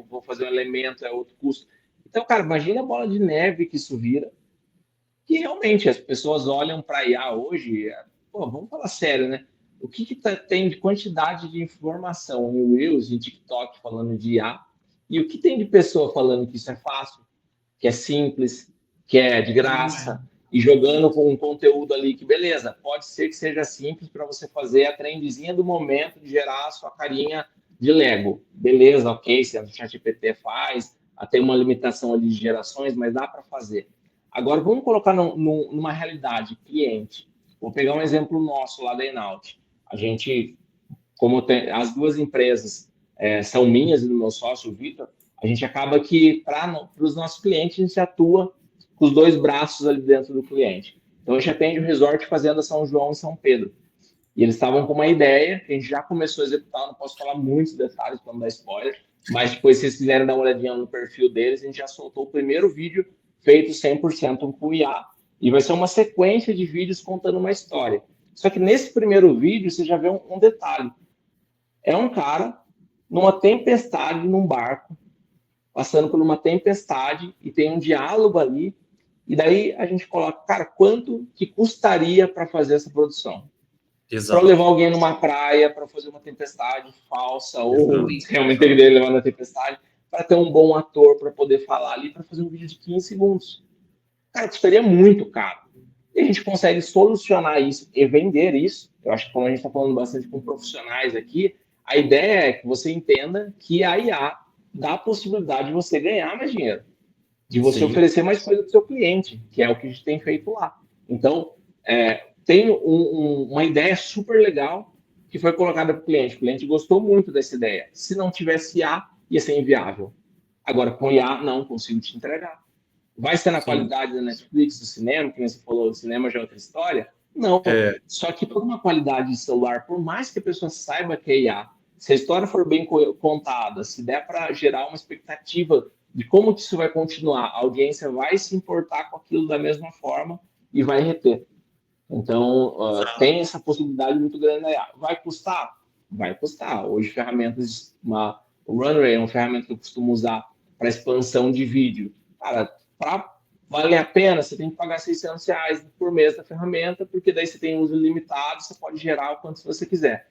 Speaker 3: vou fazer um elemento, é outro custo. Então, cara, imagina a bola de neve que isso vira, que realmente as pessoas olham para a IA hoje, vamos falar sério, né? O que tem de quantidade de informação em Reels, em TikTok, falando de IA, e o que tem de pessoa falando que isso é fácil, que é simples, que é de graça, e jogando com um conteúdo ali que, beleza, pode ser que seja simples para você fazer a trendzinha do momento de gerar a sua carinha de Lego. Beleza, ok, se a ChatGPT faz, tem uma limitação ali de gerações, mas dá para fazer. Agora, vamos colocar numa realidade, cliente. Vou pegar um exemplo nosso lá da Enaut. A gente, as duas empresas são minhas e do meu sócio, o Vitor, a gente acaba que, para os nossos clientes, a gente atua com os dois braços ali dentro do cliente. Então, a gente atende o resort Fazenda São João e São Pedro. E eles estavam com uma ideia que a gente já começou a executar, não posso falar muitos detalhes para não dar spoiler, mas depois, se vocês quiserem dar uma olhadinha no perfil deles, a gente já soltou o primeiro vídeo feito 100% com IA, e vai ser uma sequência de vídeos contando uma história. Só que nesse primeiro vídeo, você já vê um detalhe. É um cara numa tempestade, num barco, passando por uma tempestade, e tem um diálogo ali, e daí a gente coloca, cara, quanto que custaria para fazer essa produção? Para levar alguém numa praia, para fazer uma tempestade falsa, ou realmente ele deve levar na tempestade, para ter um bom ator para poder falar ali, para fazer um vídeo de 15 segundos. Cara, custaria muito caro. E a gente consegue solucionar isso e vender isso. Eu acho que, como a gente está falando bastante com profissionais aqui, a ideia é que você entenda que a IA dá a possibilidade de você ganhar mais dinheiro, de você oferecer mais coisa para o seu cliente, que é o que a gente tem feito lá. Então, tem uma ideia super legal que foi colocada para o cliente gostou muito dessa ideia. Se não tivesse IA, ia ser inviável. Agora, com IA, não consigo te entregar. Vai ser na qualidade da Netflix, do cinema, que você falou, do cinema já é outra história? Não. Só que por uma qualidade de celular, por mais que a pessoa saiba que é IA, se a história for bem contada, se der para gerar uma expectativa de como que isso vai continuar, a audiência vai se importar com aquilo da mesma forma e vai reter. Então, tem essa possibilidade muito grande da IA. Vai custar? Vai custar. Hoje, ferramentas, o Runway é uma ferramenta que eu costumo usar para expansão de vídeo. Cara, para valer a pena, você tem que pagar R$600 por mês da ferramenta, porque daí você tem uso ilimitado, você pode gerar o quanto você quiser.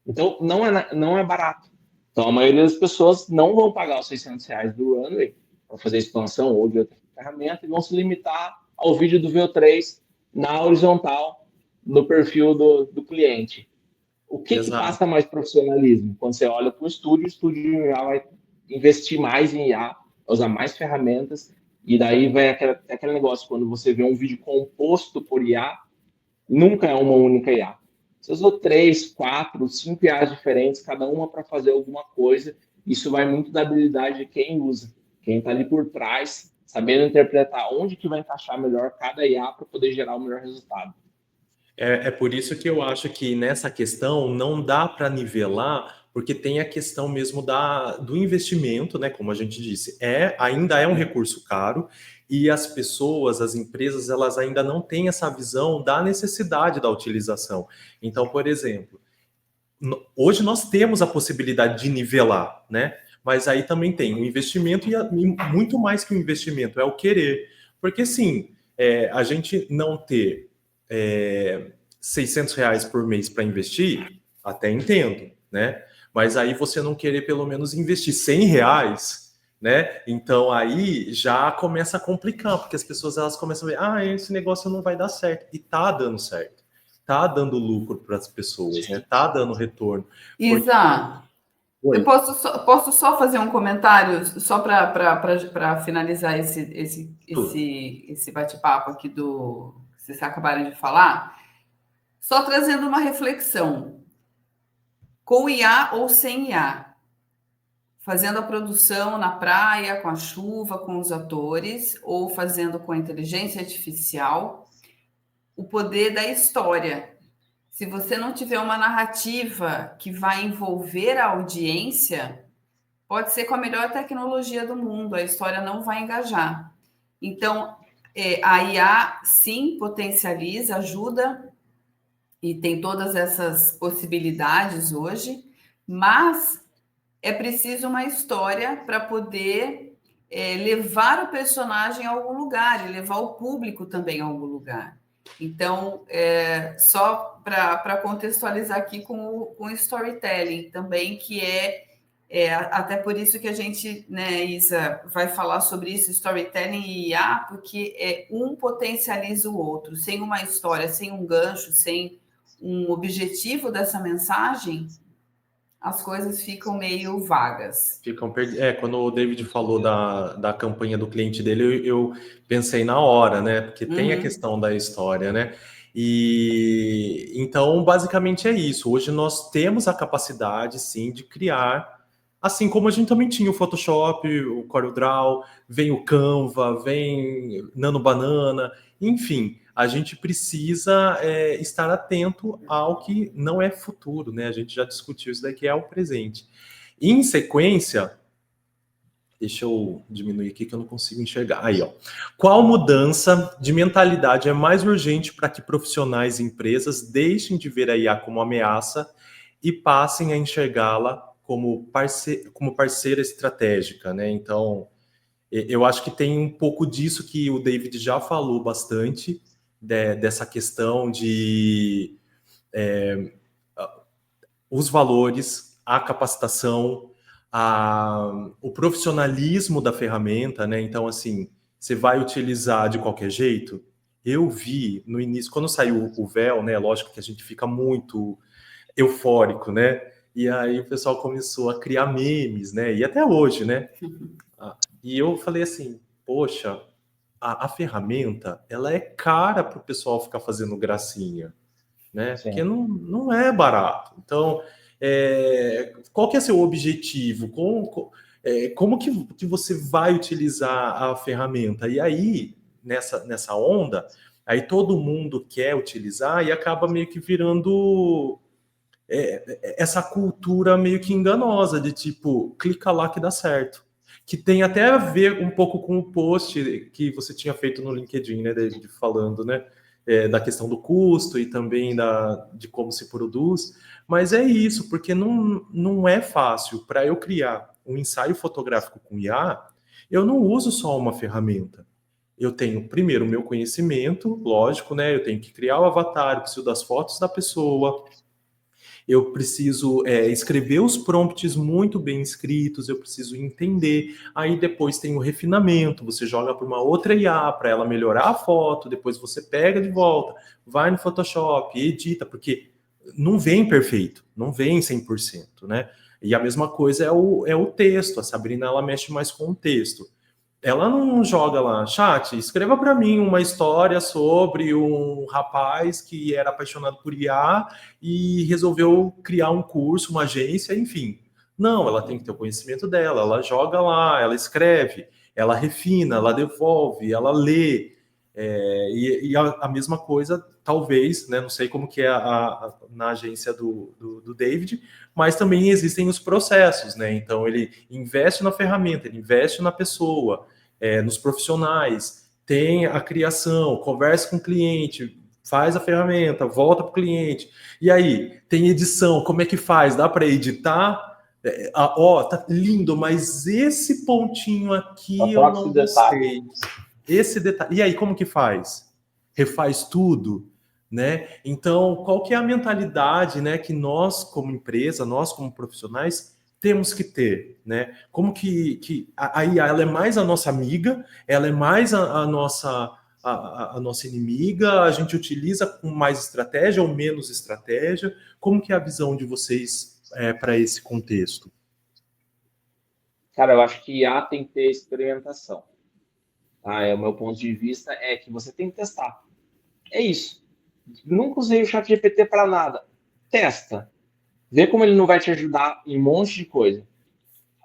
Speaker 3: Então, não é barato. Então, a maioria das pessoas não vão pagar os R$600 do Runway para fazer expansão ou de outra ferramenta e vão se limitar ao vídeo do VO3 na horizontal, no perfil do cliente. O que passa mais profissionalismo? Quando você olha para o estúdio já vai investir mais em IA, usar mais ferramentas, e daí vai aquele negócio, quando você vê um vídeo composto por IA, nunca é uma única IA. Você usou 3, 4, 5 IAs diferentes, cada uma para fazer alguma coisa. Isso vai muito da habilidade de quem usa, quem está ali por trás, sabendo interpretar onde que vai encaixar melhor cada IA para poder gerar o melhor resultado.
Speaker 1: É por isso que eu acho que nessa questão não dá para nivelar, porque tem a questão mesmo do investimento, né? Como a gente disse, ainda é um recurso caro, e as pessoas, as empresas, elas ainda não têm essa visão da necessidade da utilização. Então, por exemplo, hoje nós temos a possibilidade de nivelar, né? Mas aí também tem o investimento e muito mais que o investimento, é o querer. Porque, sim, a gente não ter R$600 por mês para investir, até entendo, né? Mas aí você não querer pelo menos investir R$100, né? Então aí já começa a complicar, porque as pessoas elas começam a ver, esse negócio não vai dar certo. E tá dando certo. Tá dando lucro para as pessoas, né? Tá dando retorno.
Speaker 2: Isa, Eu posso só fazer um comentário, só para finalizar esse bate-papo aqui que vocês acabaram de falar, só trazendo uma reflexão. Com IA ou sem IA? Fazendo a produção na praia, com a chuva, com os atores, ou fazendo com a inteligência artificial, o poder da história. Se você não tiver uma narrativa que vai envolver a audiência, pode ser com a melhor tecnologia do mundo, a história não vai engajar. Então, a IA, sim, potencializa, ajuda, e tem todas essas possibilidades hoje, mas é preciso uma história para poder levar o personagem a algum lugar e levar o público também a algum lugar. Então, só para contextualizar aqui com o storytelling também, que até por isso que a gente, né, Isa, vai falar sobre isso, storytelling e IA, porque um potencializa o outro. Sem uma história, sem um gancho, sem um objetivo dessa mensagem, as coisas ficam meio vagas.
Speaker 1: Quando o David falou da campanha do cliente dele, eu pensei na hora, né? Porque tem a questão da história, né? E então, basicamente é isso. Hoje nós temos a capacidade, sim, de criar, assim como a gente também tinha o Photoshop, o CorelDRAW, vem o Canva, vem Nano Banana, enfim. A gente precisa estar atento ao que não é futuro, né? A gente já discutiu isso daqui, é o presente. Em sequência, deixa eu diminuir aqui que eu não consigo enxergar. Aí, ó. Qual mudança de mentalidade é mais urgente para que profissionais e empresas deixem de ver a IA como ameaça e passem a enxergá-la como parceira estratégica, né? Então, eu acho que tem um pouco disso que o David já falou bastante, dessa questão de os valores, a capacitação, o profissionalismo da ferramenta, né? Então, assim, você vai utilizar de qualquer jeito. Eu vi no início, quando saiu o véu, né? Lógico que a gente fica muito eufórico, né? E aí o pessoal começou a criar memes, né? E até hoje, né? E eu falei assim, poxa, a ferramenta, ela é cara para o pessoal ficar fazendo gracinha, né? Sim. Porque não é barato. Então, qual que é seu objetivo? Como que você vai utilizar a ferramenta? E aí, nessa onda, aí todo mundo quer utilizar e acaba meio que virando essa cultura meio que enganosa de tipo, clica lá que dá certo. Que tem até a ver um pouco com o post que você tinha feito no LinkedIn, né, David, falando, né, da questão do custo e também de como se produz. Mas é isso, porque não é fácil. Para eu criar um ensaio fotográfico com IA, eu não uso só uma ferramenta. Eu tenho, primeiro, o meu conhecimento, lógico, né, eu tenho que criar o avatar, eu preciso das fotos da pessoa, eu preciso escrever os prompts muito bem escritos, eu preciso entender. Aí depois tem o refinamento, você joga para uma outra IA para ela melhorar a foto, depois você pega de volta, vai no Photoshop, edita, porque não vem perfeito, não vem 100%, né? E a mesma coisa é o texto, a Sabrina ela mexe mais com o texto. Ela não joga lá, chat, escreva para mim uma história sobre um rapaz que era apaixonado por IA e resolveu criar um curso, uma agência, enfim. Não, ela tem que ter o conhecimento dela, ela joga lá, ela escreve, ela refina, ela devolve, ela lê. E a mesma coisa, talvez, né, não sei como que é na agência do David, mas também existem os processos, né? Então ele investe na ferramenta, ele investe na pessoa, nos profissionais, tem a criação, conversa com o cliente, faz a ferramenta, volta para o cliente. E aí, tem edição, como é que faz? Dá para editar? Tá lindo, mas esse pontinho aqui eu não gostei. Esse detalhe. E aí, como que faz? Refaz tudo, né? Então, qual que é a mentalidade, né, que nós como empresa, nós como profissionais temos que ter, né? Como que a IA ela é mais a nossa amiga, ela é mais a nossa inimiga, a gente utiliza com mais estratégia ou menos estratégia? Como que é a visão de vocês para esse contexto?
Speaker 3: Cara, eu acho que IA tem que ter experimentação. Tá? O meu ponto de vista é que você tem que testar. É isso. Nunca usei o ChatGPT para nada. Testa. Vê como ele não vai te ajudar em um monte de coisa.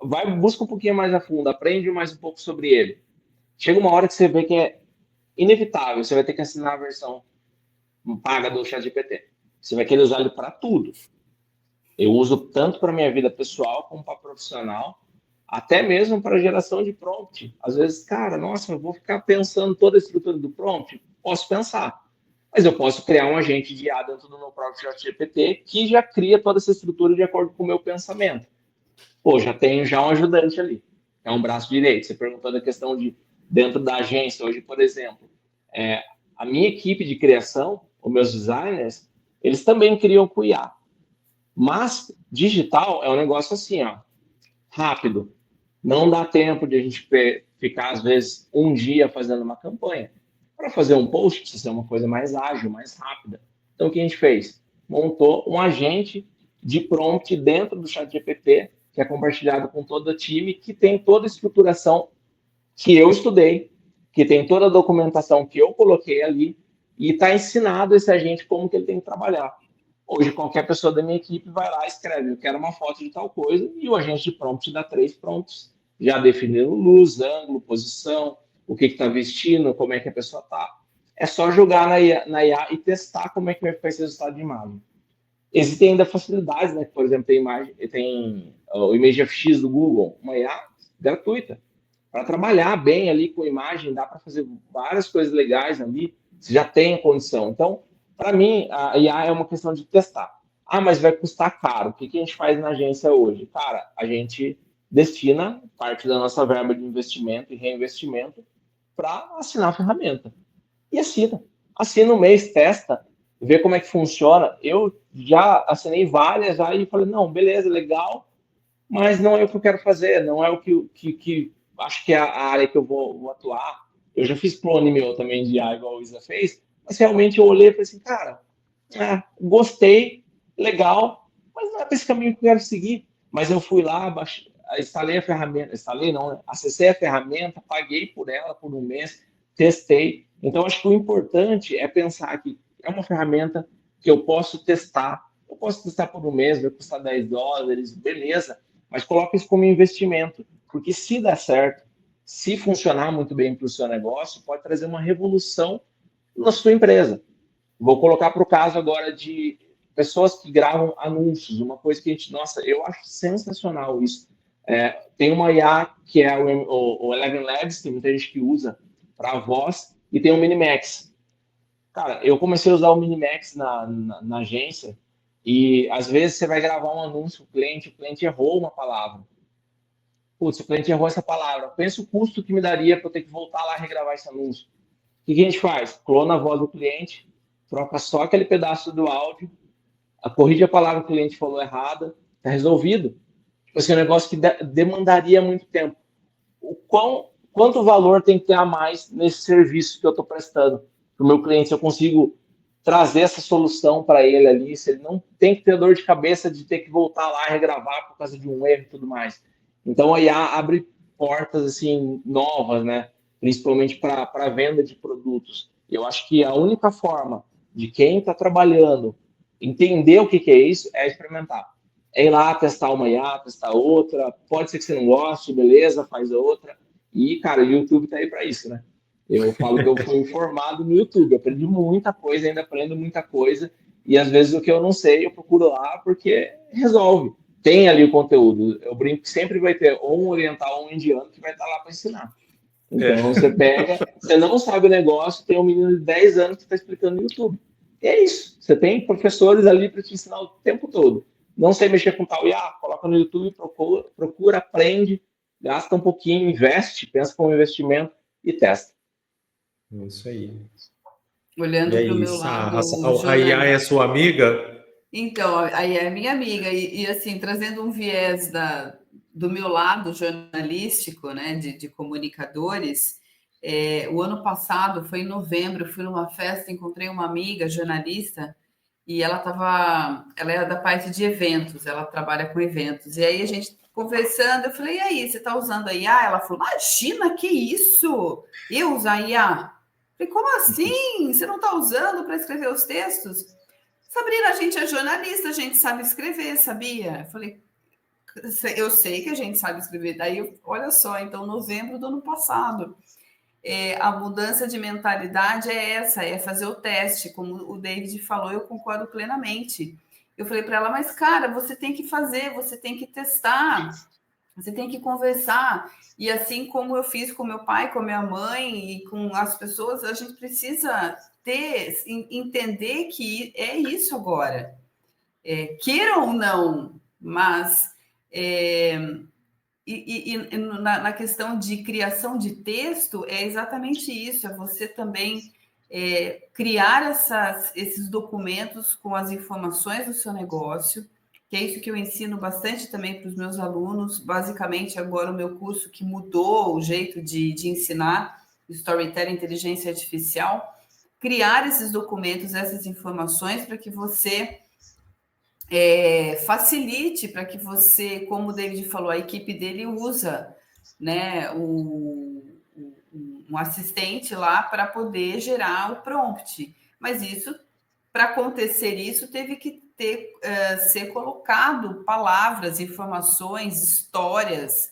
Speaker 3: Vai, busca um pouquinho mais a fundo, aprende mais um pouco sobre ele. Chega uma hora que você vê que é inevitável, você vai ter que assinar a versão paga do ChatGPT. Você vai querer usar ele para tudo. Eu uso tanto para minha vida pessoal como para profissional, até mesmo para geração de prompt. Às vezes, cara, nossa, eu vou ficar pensando toda a estrutura do prompt? Posso pensar. Mas eu posso criar um agente de IA dentro do meu próprio ChatGPT que já cria toda essa estrutura de acordo com o meu pensamento. Pô, já tenho já um ajudante ali. É um braço direito. Você perguntou da questão de dentro da agência. Hoje, por exemplo, a minha equipe de criação, os meus designers, eles também criam com IA. Mas digital é um negócio assim, ó, rápido. Não dá tempo de a gente ficar, às vezes, um dia fazendo uma campanha. Para fazer um post, precisa ser uma coisa mais ágil, mais rápida. Então, o que a gente fez? Montou um agente de prompt dentro do ChatGPT, que é compartilhado com todo o time, que tem toda a estruturação que eu estudei, que tem toda a documentação que eu coloquei ali, e está ensinado esse agente como que ele tem que trabalhar. Hoje, qualquer pessoa da minha equipe vai lá e escreve, eu quero uma foto de tal coisa, e o agente de prompt dá 3 prompts, já definindo luz, ângulo, posição, o que está vestindo, como é que a pessoa está. É só jogar na IA e testar como é que vai ficar esse resultado de imagem. Existem ainda facilidades, né? Por exemplo, tem o ImageFX do Google, uma IA gratuita. Para trabalhar bem ali com imagem, dá para fazer várias coisas legais ali, você já tem condição. Então, para mim, a IA é uma questão de testar. Ah, mas vai custar caro. O que a gente faz na agência hoje? Cara, a gente destina parte da nossa verba de investimento e reinvestimento para assinar a ferramenta. E assina. Assina um mês, testa, vê como é que funciona. Eu já assinei várias aí e falei, não, beleza, legal, mas não é o que eu quero fazer, não é o que acho que é a área que eu vou atuar. Eu já fiz clone meu também de IA, igual o Isa fez, mas realmente eu olhei e falei assim, cara, gostei, legal, mas não é para esse caminho que eu quero seguir. Mas eu fui lá, instalei a ferramenta, instalei não, né? Acessei a ferramenta, paguei por ela por um mês, testei. Então, acho que o importante é pensar que é uma ferramenta que eu posso testar. Eu posso testar por um mês, vai custar $10, beleza, mas coloque isso como investimento, porque se der certo, se funcionar muito bem para o seu negócio, pode trazer uma revolução na sua empresa. Vou colocar para o caso agora de pessoas que gravam anúncios, uma coisa que a gente, nossa, eu acho sensacional isso. Tem uma IA que é o Eleven Labs, tem muita gente que usa para voz, e tem o Minimax. Cara, eu comecei a usar o Minimax na agência, e às vezes você vai gravar um anúncio, o cliente errou uma palavra. Putz, o cliente errou essa palavra. Pensa o custo que me daria para eu ter que voltar lá e regravar esse anúncio. O que a gente faz? Clona a voz do cliente, troca só aquele pedaço do áudio, corrige a palavra que o cliente falou errada, está resolvido. Tipo assim, é um negócio que demandaria muito tempo. Quanto valor tem que ter a mais nesse serviço que eu estou prestando para o meu cliente? Se eu consigo trazer essa solução para ele ali, se ele não tem que ter dor de cabeça de ter que voltar lá e regravar por causa de um erro e tudo mais. Então a IA abre portas assim novas, né? Principalmente para a venda de produtos. Eu acho que a única forma de quem está trabalhando entender o que é isso é experimentar. É ir lá testar uma IA, testar outra. Pode ser que você não goste, beleza, faz outra. E, cara, o YouTube tá aí para isso, né? Eu falo que eu fui informado no YouTube, aprendi muita coisa, ainda aprendo muita coisa. E às vezes o que eu não sei, eu procuro lá porque resolve. Tem ali o conteúdo. Eu brinco que sempre vai ter ou um oriental ou um indiano que vai estar lá para ensinar. Então você pega, você não sabe o negócio, tem um menino de 10 anos que está explicando no YouTube. E é isso. Você tem professores ali para te ensinar o tempo todo. Não sei mexer com tal IA, coloca no YouTube, procura, aprende, gasta um pouquinho, investe, pensa como investimento e testa.
Speaker 1: Isso aí.
Speaker 2: Olhando para o meu lado,
Speaker 1: a IA é sua amiga?
Speaker 2: Então, aí é minha amiga, e assim, trazendo um viés do meu lado jornalístico, né, de comunicadores, o ano passado, foi em novembro, eu fui numa festa, encontrei uma amiga jornalista, e ela é da parte de eventos, ela trabalha com eventos, e aí a gente conversando, eu falei, e aí, você está usando a IA? Ela falou, imagina, que isso? Eu usar IA? Eu falei, como assim? Você não está usando para escrever os textos? Sabrina, a gente é jornalista, a gente sabe escrever, sabia? Eu falei, eu sei que a gente sabe escrever. Daí, olha só, então, novembro do ano passado, a mudança de mentalidade é essa, é fazer o teste. Como o David falou, eu concordo plenamente. Eu falei para ela, mas, cara, você tem que fazer, você tem que testar, você tem que conversar. E assim como eu fiz com meu pai, com minha mãe e com as pessoas, a gente precisa entender que é isso agora. Queiram ou não, mas na questão de criação de texto, é exatamente isso, é você também criar esses documentos com as informações do seu negócio, que é isso que eu ensino bastante também para os meus alunos. Basicamente, agora o meu curso que mudou o jeito de ensinar, Storytelling Inteligência Artificial, criar esses documentos, essas informações, para que você facilite, para que você, como o David falou, a equipe dele usa, né, um assistente lá para poder gerar o prompt. Mas isso, para acontecer isso, teve que ser colocado palavras, informações, histórias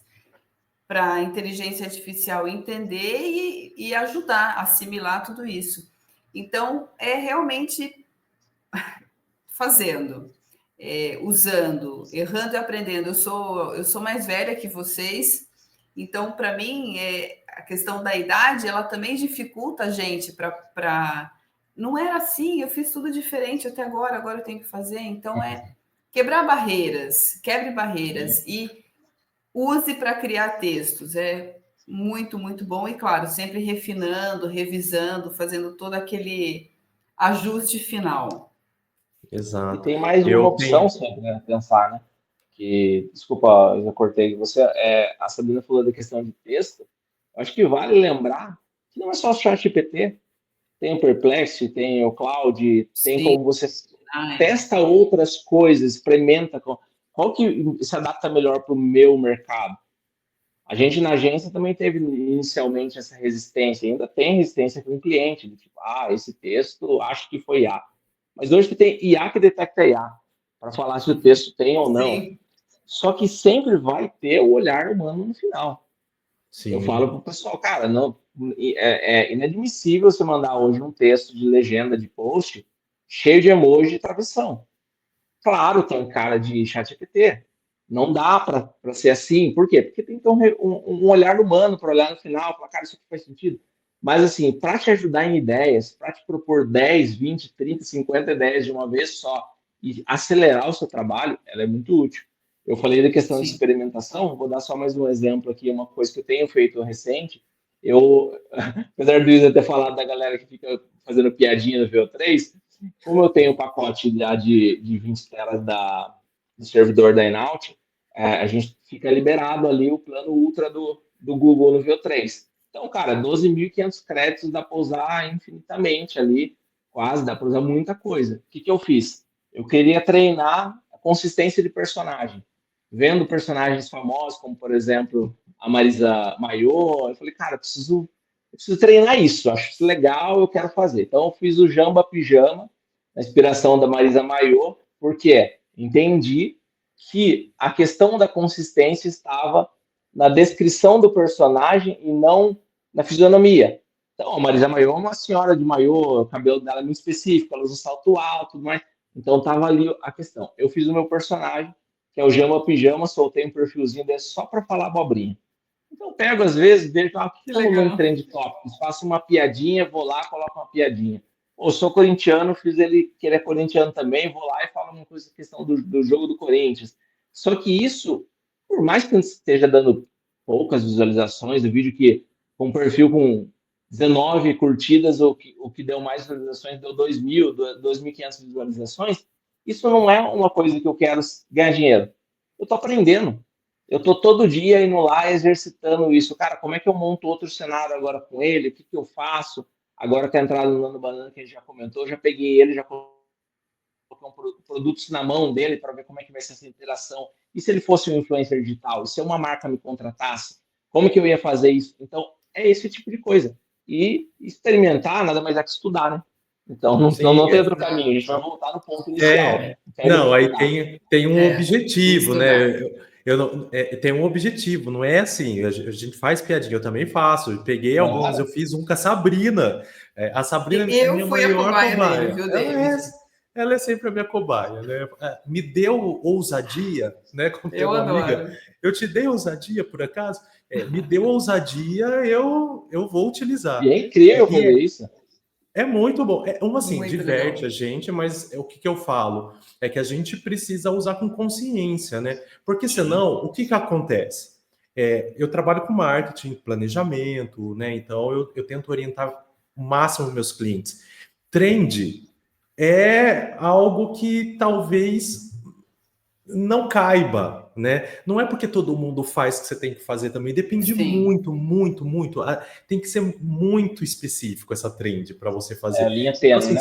Speaker 2: para a inteligência artificial entender e ajudar a assimilar tudo isso. Então, é realmente fazendo, usando, errando e aprendendo. Eu sou mais velha que vocês, então, para mim, a questão da idade, ela também dificulta a gente para... Não era assim, eu fiz tudo diferente até agora eu tenho que fazer. Então, quebrar barreiras, quebre barreiras e use para criar textos. É muito, muito bom. E, claro, sempre refinando, revisando, fazendo todo aquele ajuste final.
Speaker 3: E
Speaker 1: Exato.
Speaker 3: tem mais de uma opção sempre, né? Pensar, né? Que, desculpa, eu já cortei você. A Sabrina falou da questão de texto. Eu acho que vale lembrar que não é só o ChatGPT. Tem o Perplexity, tem o Cloud, tem
Speaker 2: Sim.
Speaker 3: como você testa outras coisas, experimenta. Qual que se adapta melhor para o meu mercado? A gente na agência também teve inicialmente essa resistência, ainda tem resistência com o cliente, de tipo, esse texto acho que foi IA. Mas hoje tem IA que detecta IA, para falar se o texto tem ou não.
Speaker 2: Sim.
Speaker 3: Só que sempre vai ter o olhar humano no final.
Speaker 1: Sim.
Speaker 3: Eu falo para o pessoal, cara, não, é inadmissível você mandar hoje um texto de legenda de post cheio de emoji e travessão. Claro, tem cara de ChatGPT. Não dá para ser assim. Por quê? Porque tem que ter um olhar humano para olhar no final, falar, cara, isso aqui faz sentido. Mas, assim, para te ajudar em ideias, para te propor 10, 20, 30, 50 ideias de uma vez só e acelerar o seu trabalho, ela é muito útil. Eu falei da questão de experimentação, vou dar só mais um exemplo aqui, uma coisa que eu tenho feito recente. Apesar do Isa ter falado da galera que fica fazendo piadinha no VO3, como eu tenho o pacote já de 20 telas do servidor da Enaut, a gente fica liberado ali o plano ultra do Google no VO3. Então, cara, 12.500 créditos dá para usar infinitamente ali, quase, dá para usar muita coisa. O que eu fiz? Eu queria treinar a consistência de personagem. Vendo personagens famosos, como, por exemplo, a Marisa Maiô, eu falei, cara, eu preciso treinar isso, acho isso legal, eu quero fazer. Então, eu fiz o Jamba Pijama, a inspiração da Marisa Maiô, porque entendi que a questão da consistência estava na descrição do personagem e não na fisionomia. Então, a Marisa Maiô é uma senhora de maiô, o cabelo dela é muito específico, ela usa salto alto, tudo mais. Então, estava ali a questão. Eu fiz o meu personagem, que é o Jamba Pijama, soltei um perfilzinho desse só para falar abobrinha. Então, eu pego, às vezes, vejo o que é um trend tópicos, faço uma piadinha, vou lá, coloco uma piadinha. Ou sou corintiano, fiz ele que ele é corintiano também, vou lá e falo uma coisa, questão do jogo do Corinthians. Só que isso, por mais que esteja dando poucas visualizações, do vídeo que com um perfil com 19 curtidas, o que deu mais visualizações deu 2.000, 2.500 visualizações, isso não é uma coisa que eu quero ganhar dinheiro. Eu estou aprendendo. Eu estou todo dia indo lá exercitando isso. Cara, como é que eu monto outro cenário agora com ele? O que eu faço? Agora que a entrada no Nano Banana, que a gente já comentou, já peguei ele, já produtos na mão dele para ver como é que vai ser essa interação. E se ele fosse um influencer digital? E se uma marca me contratasse? Como que eu ia fazer isso? Então, é esse tipo de coisa. E experimentar nada mais é que estudar, né? Então, não tem outro caminho. A gente vai voltar no ponto inicial.
Speaker 1: Não, aí tem um objetivo, né? Tem um objetivo, não é assim. A gente faz piadinha, eu também faço. Eu peguei alguns, eu fiz um com a Sabrina. A Sabrina é minha maior cobaia.
Speaker 2: Dele, viu,
Speaker 1: Ela é sempre a minha cobaia, né? Me deu ousadia, né? Como tem uma amiga, eu te dei ousadia por acaso? Me deu ousadia, eu vou utilizar.
Speaker 3: E é incrível fazer isso.
Speaker 1: É muito bom. Assim,
Speaker 2: muito
Speaker 1: diverte
Speaker 2: legal
Speaker 1: a gente, mas o que eu falo é que a gente precisa usar com consciência, né? Porque senão, o que acontece? Eu trabalho com marketing, planejamento, né? Então, eu tento orientar o máximo meus clientes. Trend é algo que talvez não caiba, né? Não é porque todo mundo faz que você tem que fazer também. Depende muito, muito, muito. Tem que ser muito específico essa trend para você fazer.
Speaker 3: Linha tênue,
Speaker 1: assim,
Speaker 3: né?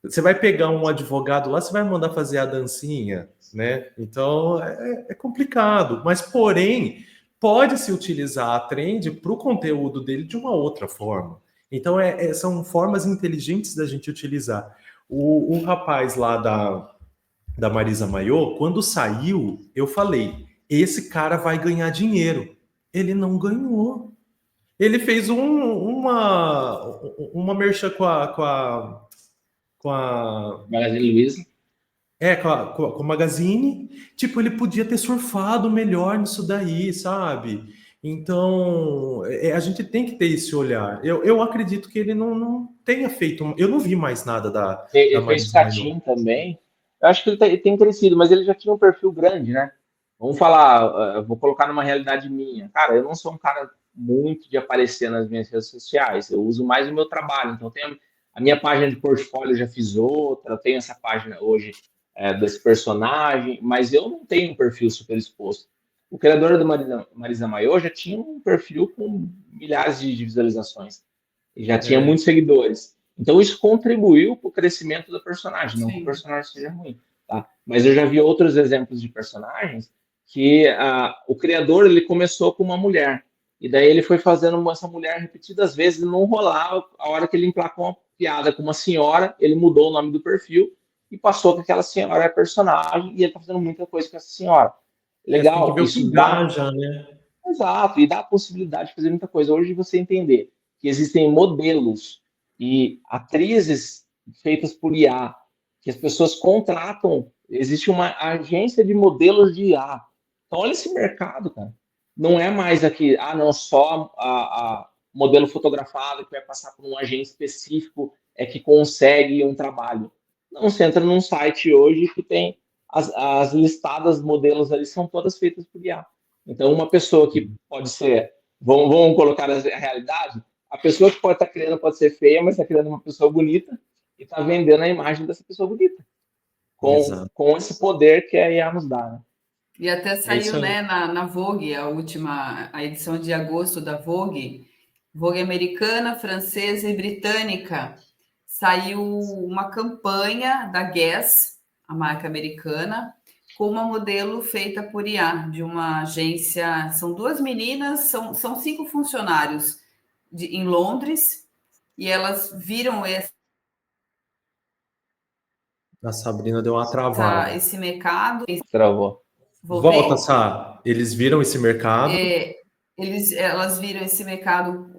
Speaker 1: Você vai pegar um advogado lá, você vai mandar fazer a dancinha, né? Então é complicado. Mas, porém, pode-se utilizar a trend para o conteúdo dele de uma outra forma. Então, são formas inteligentes da gente utilizar. O rapaz lá da Marisa Mayô, quando saiu, eu falei, esse cara vai ganhar dinheiro. Ele não ganhou. Ele fez uma merchan com a
Speaker 3: Magazine Luiza.
Speaker 1: com a Magazine. Tipo, ele podia ter surfado melhor nisso daí, sabe? Então, a gente tem que ter esse olhar. Eu acredito que ele não tenha feito... Eu não vi mais nada da
Speaker 3: Ele fez
Speaker 1: Marisa Mayô.
Speaker 3: Catim também. Eu acho que ele tem crescido, mas ele já tinha um perfil grande, né? Vamos falar, vou colocar numa realidade minha. Cara, eu não sou um cara muito de aparecer nas minhas redes sociais. Eu uso mais o meu trabalho. Então, tenho a minha página de portfólio, eu já fiz outra. Eu tenho essa página hoje desse personagem, mas eu não tenho um perfil super exposto. O criador da Marisa Mayô já tinha um perfil com milhares de visualizações. E já tinha muitos seguidores. Então, isso contribuiu para o crescimento do personagem. Não que o personagem seja ruim, tá? Mas eu já vi outros exemplos de personagens que o criador ele começou com uma mulher. E daí ele foi fazendo essa mulher repetidas vezes e não rolava. A hora que ele emplacou uma piada com uma senhora, ele mudou o nome do perfil e passou que aquela senhora é personagem e ele está fazendo muita coisa com essa senhora. Legal,
Speaker 1: tem que ver
Speaker 3: isso
Speaker 1: o que engaja, né?
Speaker 3: Exato, e dá a possibilidade de fazer muita coisa. Hoje você entender que existem modelos e atrizes feitas por IA, que as pessoas contratam, existe uma agência de modelos de IA. Então, olha esse mercado, cara. Não é mais aqui, não, só a modelo fotografado que vai passar por um agente específico é que consegue um trabalho. Não, você entra num site hoje que tem as listadas modelos ali, são todas feitas por IA. Então, uma pessoa que pode ser, vamos colocar a realidade, a pessoa que pode estar criando pode ser feia, mas está criando uma pessoa bonita e está vendendo a imagem dessa pessoa bonita. Com esse poder que a IA nos dá, né?
Speaker 2: E até saiu, né, na Vogue, a edição de agosto da Vogue, Vogue americana, francesa e britânica, saiu uma campanha da Guess, a marca americana, com uma modelo feita por IA, de uma agência, são 2 meninas, são 5 funcionários em Londres, e elas viram
Speaker 1: A Sabrina deu uma travada.
Speaker 2: esse mercado.
Speaker 3: Travou.
Speaker 2: Voltei?
Speaker 1: Volta, Sá. Eles viram esse mercado.
Speaker 2: Elas viram esse mercado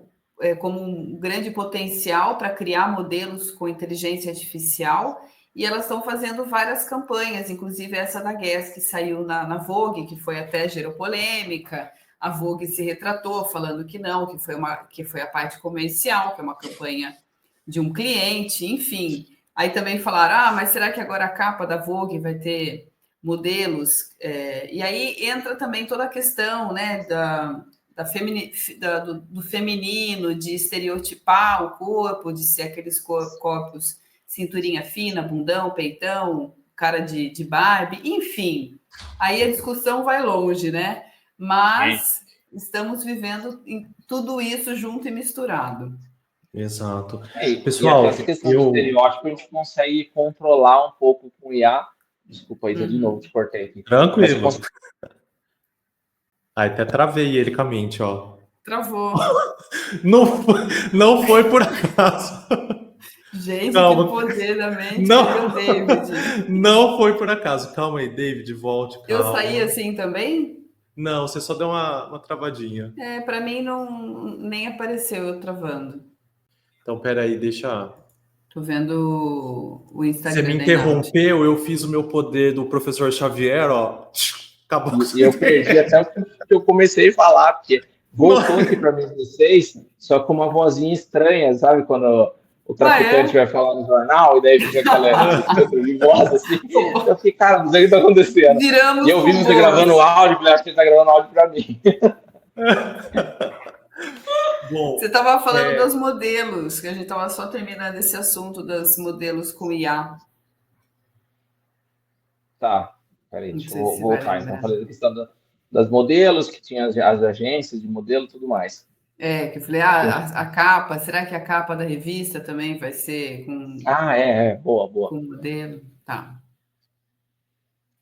Speaker 2: como um grande potencial para criar modelos com inteligência artificial, e elas estão fazendo várias campanhas, inclusive essa da Guess, que saiu na Vogue, que foi até gerou polêmica. A Vogue se retratou, falando que não, que foi a parte comercial, que é uma campanha de um cliente, enfim. Aí também falaram, mas será que agora a capa da Vogue vai ter modelos? E aí entra também toda a questão, né, do feminino, de estereotipar o corpo, de ser aqueles corpos cinturinha fina, bundão, peitão, cara de Barbie, enfim. Aí a discussão vai longe, né? Mas estamos vivendo tudo isso junto e misturado.
Speaker 1: Exato.
Speaker 3: E
Speaker 1: Pessoal,
Speaker 3: até essa questão de estereótipo a gente consegue controlar um pouco com o IA. Desculpa aí, de novo, te cortei aqui. Mas você
Speaker 1: Tranquilo.
Speaker 3: consegue...
Speaker 1: Aí até travei ele com a mente, ó.
Speaker 2: Travou.
Speaker 1: Não foi por acaso.
Speaker 2: Gente,
Speaker 1: Calma.
Speaker 2: que poder da mente.
Speaker 1: Não,
Speaker 2: Cadê o David?
Speaker 1: não foi por acaso. Calma aí, David, volte,
Speaker 2: Eu
Speaker 1: calma.
Speaker 2: saí assim também?
Speaker 1: Não, você só deu uma travadinha.
Speaker 2: Para mim não nem apareceu eu travando.
Speaker 1: Então, peraí, deixa...
Speaker 2: Tô vendo o
Speaker 1: Você me
Speaker 2: Instagram da Inaut.
Speaker 1: interrompeu, eu fiz o meu poder do professor Xavier, ó. Acabou com
Speaker 3: E eu perdi até o que eu comecei a falar, porque voltou aqui para mim vocês, só com uma vozinha estranha, sabe? Quando o traficante vai falar no jornal, e daí fica aquela de voz assim. Eu fiquei, cara, não sei o que tá acontecendo.
Speaker 2: Viramos
Speaker 3: e eu vi você gravando áudio, falei, acho que ele tá gravando áudio para mim.
Speaker 2: Bom, você estava falando dos modelos, que a gente estava só terminando esse assunto dos modelos com IA.
Speaker 3: Tá, peraí, deixa eu voltar. Então, falei da questão das modelos, que tinha as agências de modelo e tudo mais.
Speaker 2: Que eu falei, a capa, será que a capa da revista também vai ser com...
Speaker 3: boa.
Speaker 2: Com modelo, tá.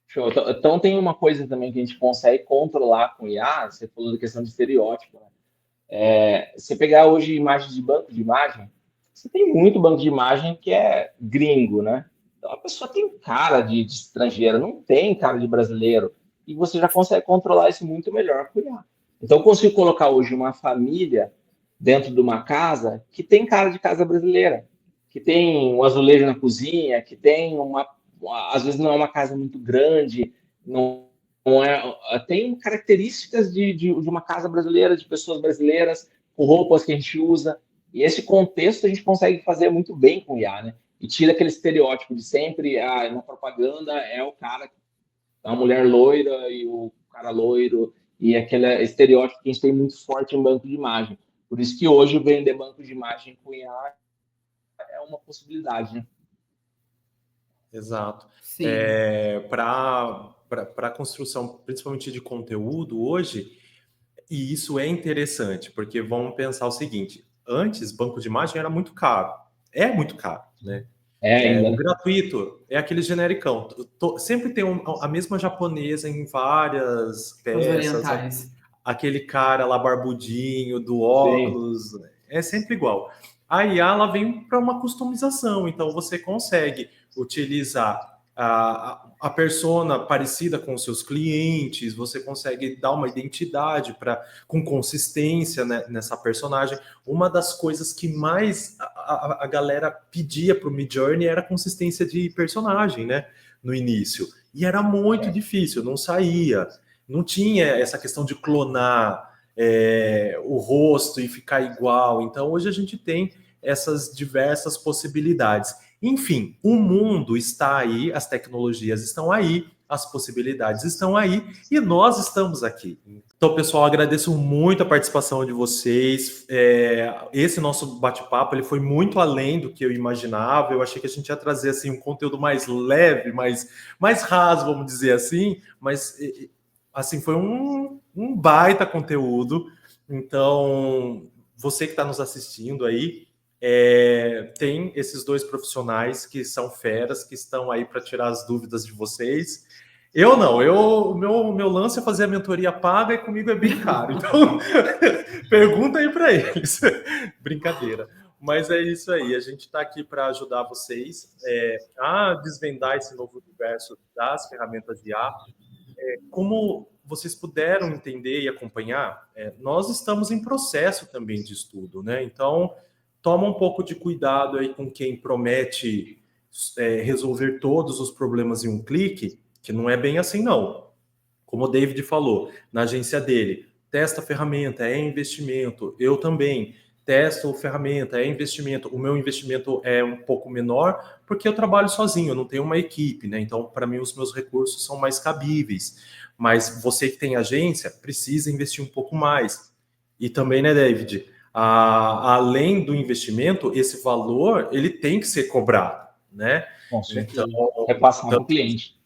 Speaker 3: Show. Então, tem uma coisa também que a gente consegue controlar com IA, você falou da questão de estereótipo, né? Você pegar hoje imagens de banco de imagem, você tem muito banco de imagem que é gringo, né? Então a pessoa tem cara de estrangeira, não tem cara de brasileiro. E você já consegue controlar isso muito melhor com o IA. Então eu consigo colocar hoje uma família dentro de uma casa que tem cara de casa brasileira, que tem um azulejo na cozinha, que tem às vezes não é uma casa muito grande, não tem características de uma casa brasileira, de pessoas brasileiras, com roupas que a gente usa. E esse contexto a gente consegue fazer muito bem com o IA, né? E tira aquele estereótipo de sempre, na propaganda é o cara, a mulher loira e o cara loiro, e aquele estereótipo que a gente tem muito forte em banco de imagem. Por isso que hoje vender banco de imagem com IA é uma possibilidade, né?
Speaker 1: Exato.
Speaker 2: Sim.
Speaker 1: Para a construção, principalmente de conteúdo, hoje, e isso é interessante, porque vamos pensar o seguinte: antes, banco de imagem era muito caro. É muito caro, né? O gratuito é aquele genericão. Sempre tem a mesma japonesa em várias peças. Aquele cara lá barbudinho, do óculos. Sim. É sempre igual. A IA ela vem para uma customização. Então, você consegue utilizar a persona parecida com os seus clientes, você consegue dar uma identidade com consistência, né, nessa personagem. Uma das coisas que mais a galera pedia para o Midjourney era a consistência de personagem, né, no início. E era muito difícil, não saía. Não tinha essa questão de clonar o rosto e ficar igual. Então, hoje a gente tem essas diversas possibilidades. Enfim, o mundo está aí, as tecnologias estão aí, as possibilidades estão aí e nós estamos aqui. Então, pessoal, agradeço muito a participação de vocês. Esse nosso bate-papo ele foi muito além do que eu imaginava. Eu achei que a gente ia trazer assim, um conteúdo mais leve, mais raso, vamos dizer assim, mas assim, foi um baita conteúdo. Então, você que está nos assistindo aí, tem esses dois profissionais que são feras, que estão aí para tirar as dúvidas de vocês. Eu não, o meu lance é fazer a mentoria paga e comigo é bem caro. Então, pergunta aí para eles. Brincadeira. Mas é isso aí, a gente está aqui para ajudar vocês a desvendar esse novo universo das ferramentas de IA. Como vocês puderam entender e acompanhar, nós estamos em processo também de estudo, né? Então, toma um pouco de cuidado aí com quem promete resolver todos os problemas em um clique, que não é bem assim, não. Como o David falou, na agência dele, testa a ferramenta, é investimento. Eu também testo a ferramenta, é investimento. O meu investimento é um pouco menor, porque eu trabalho sozinho, eu não tenho uma equipe, né? Então, para mim, os meus recursos são mais cabíveis. Mas você que tem agência, precisa investir um pouco mais. E também, né, David? Além do investimento, esse valor ele tem que ser cobrado, né?
Speaker 3: Com certeza. Então, repassar para o cliente.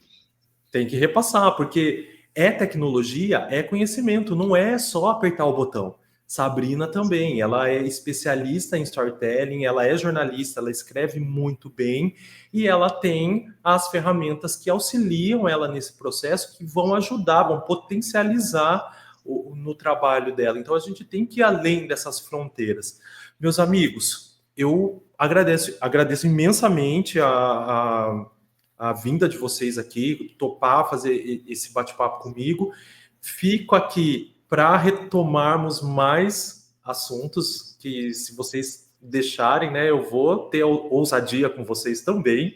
Speaker 1: Tem que repassar, porque tecnologia, é conhecimento, não é só apertar o botão. Sabrina também, ela é especialista em storytelling, ela é jornalista, ela escreve muito bem e ela tem as ferramentas que auxiliam ela nesse processo, que vão ajudar, vão potencializar no trabalho dela. Então a gente tem que ir além dessas fronteiras. Meus amigos, eu agradeço imensamente a vinda de vocês aqui, topar fazer esse bate-papo comigo. Fico aqui para retomarmos mais assuntos que, se vocês deixarem, né, eu vou ter ousadia com vocês também.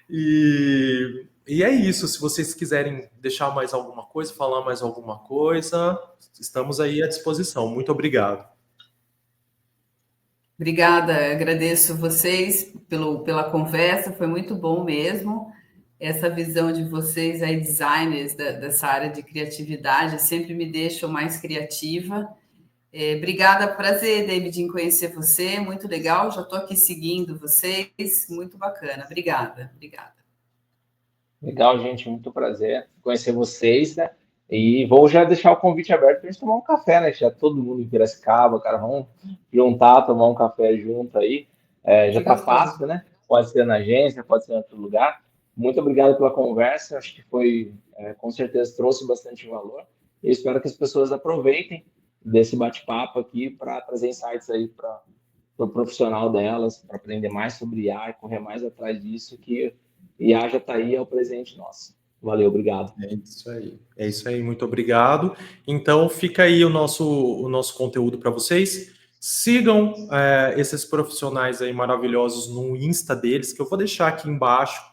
Speaker 1: E é isso. Se vocês quiserem deixar mais alguma coisa, falar mais alguma coisa, estamos aí à disposição. Muito obrigado.
Speaker 2: Obrigada, agradeço vocês pela conversa, foi muito bom mesmo. Essa visão de vocês aí, designers dessa área de criatividade, sempre me deixam mais criativa. Obrigada, prazer, David, em conhecer você, muito legal, já estou aqui seguindo vocês, muito bacana, obrigada.
Speaker 3: Legal, gente, muito prazer conhecer vocês, né? E vou já deixar o convite aberto para a gente tomar um café, né? Já todo mundo em Piracicaba, cara, vamos juntar, tomar um café junto aí. Já tá fácil, né? Pode ser na agência, pode ser em outro lugar. Muito obrigado pela conversa, acho que foi, com certeza, trouxe bastante valor. E espero que as pessoas aproveitem desse bate-papo aqui para trazer insights aí para o profissional delas, para aprender mais sobre IA e correr mais atrás disso, que IA já está aí, é o presente nosso. Valeu, obrigado.
Speaker 1: É isso aí, muito obrigado. Então, fica aí o nosso conteúdo para vocês. Sigam esses profissionais aí maravilhosos no Insta deles, que eu vou deixar aqui embaixo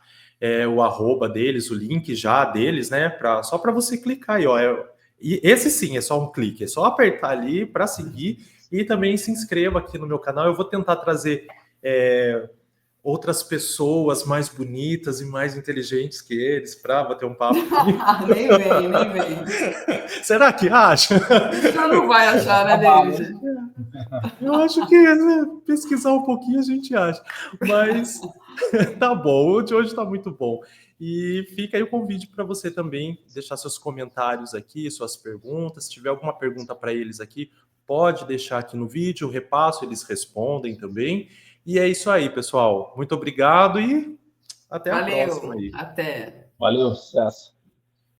Speaker 1: o arroba deles, o link já deles, né? Só para você clicar aí, ó. E esse sim, é só um clique, é só apertar ali para seguir e também se inscreva aqui no meu canal. Eu vou tentar trazer outras pessoas mais bonitas e mais inteligentes que eles para bater um papo.
Speaker 2: Nem vem.
Speaker 1: Será que acha?
Speaker 2: Já não vai achar, né, David?
Speaker 1: Eu acho que, né, pesquisar um pouquinho a gente acha. Mas tá bom, o de hoje tá muito bom. E fica aí o convite para você também deixar seus comentários aqui, suas perguntas. Se tiver alguma pergunta para eles aqui, pode deixar aqui no vídeo, eu repasso, eles respondem também. E é isso aí, pessoal. Muito obrigado e até a próxima aí.
Speaker 2: Até.
Speaker 3: Valeu, sucesso.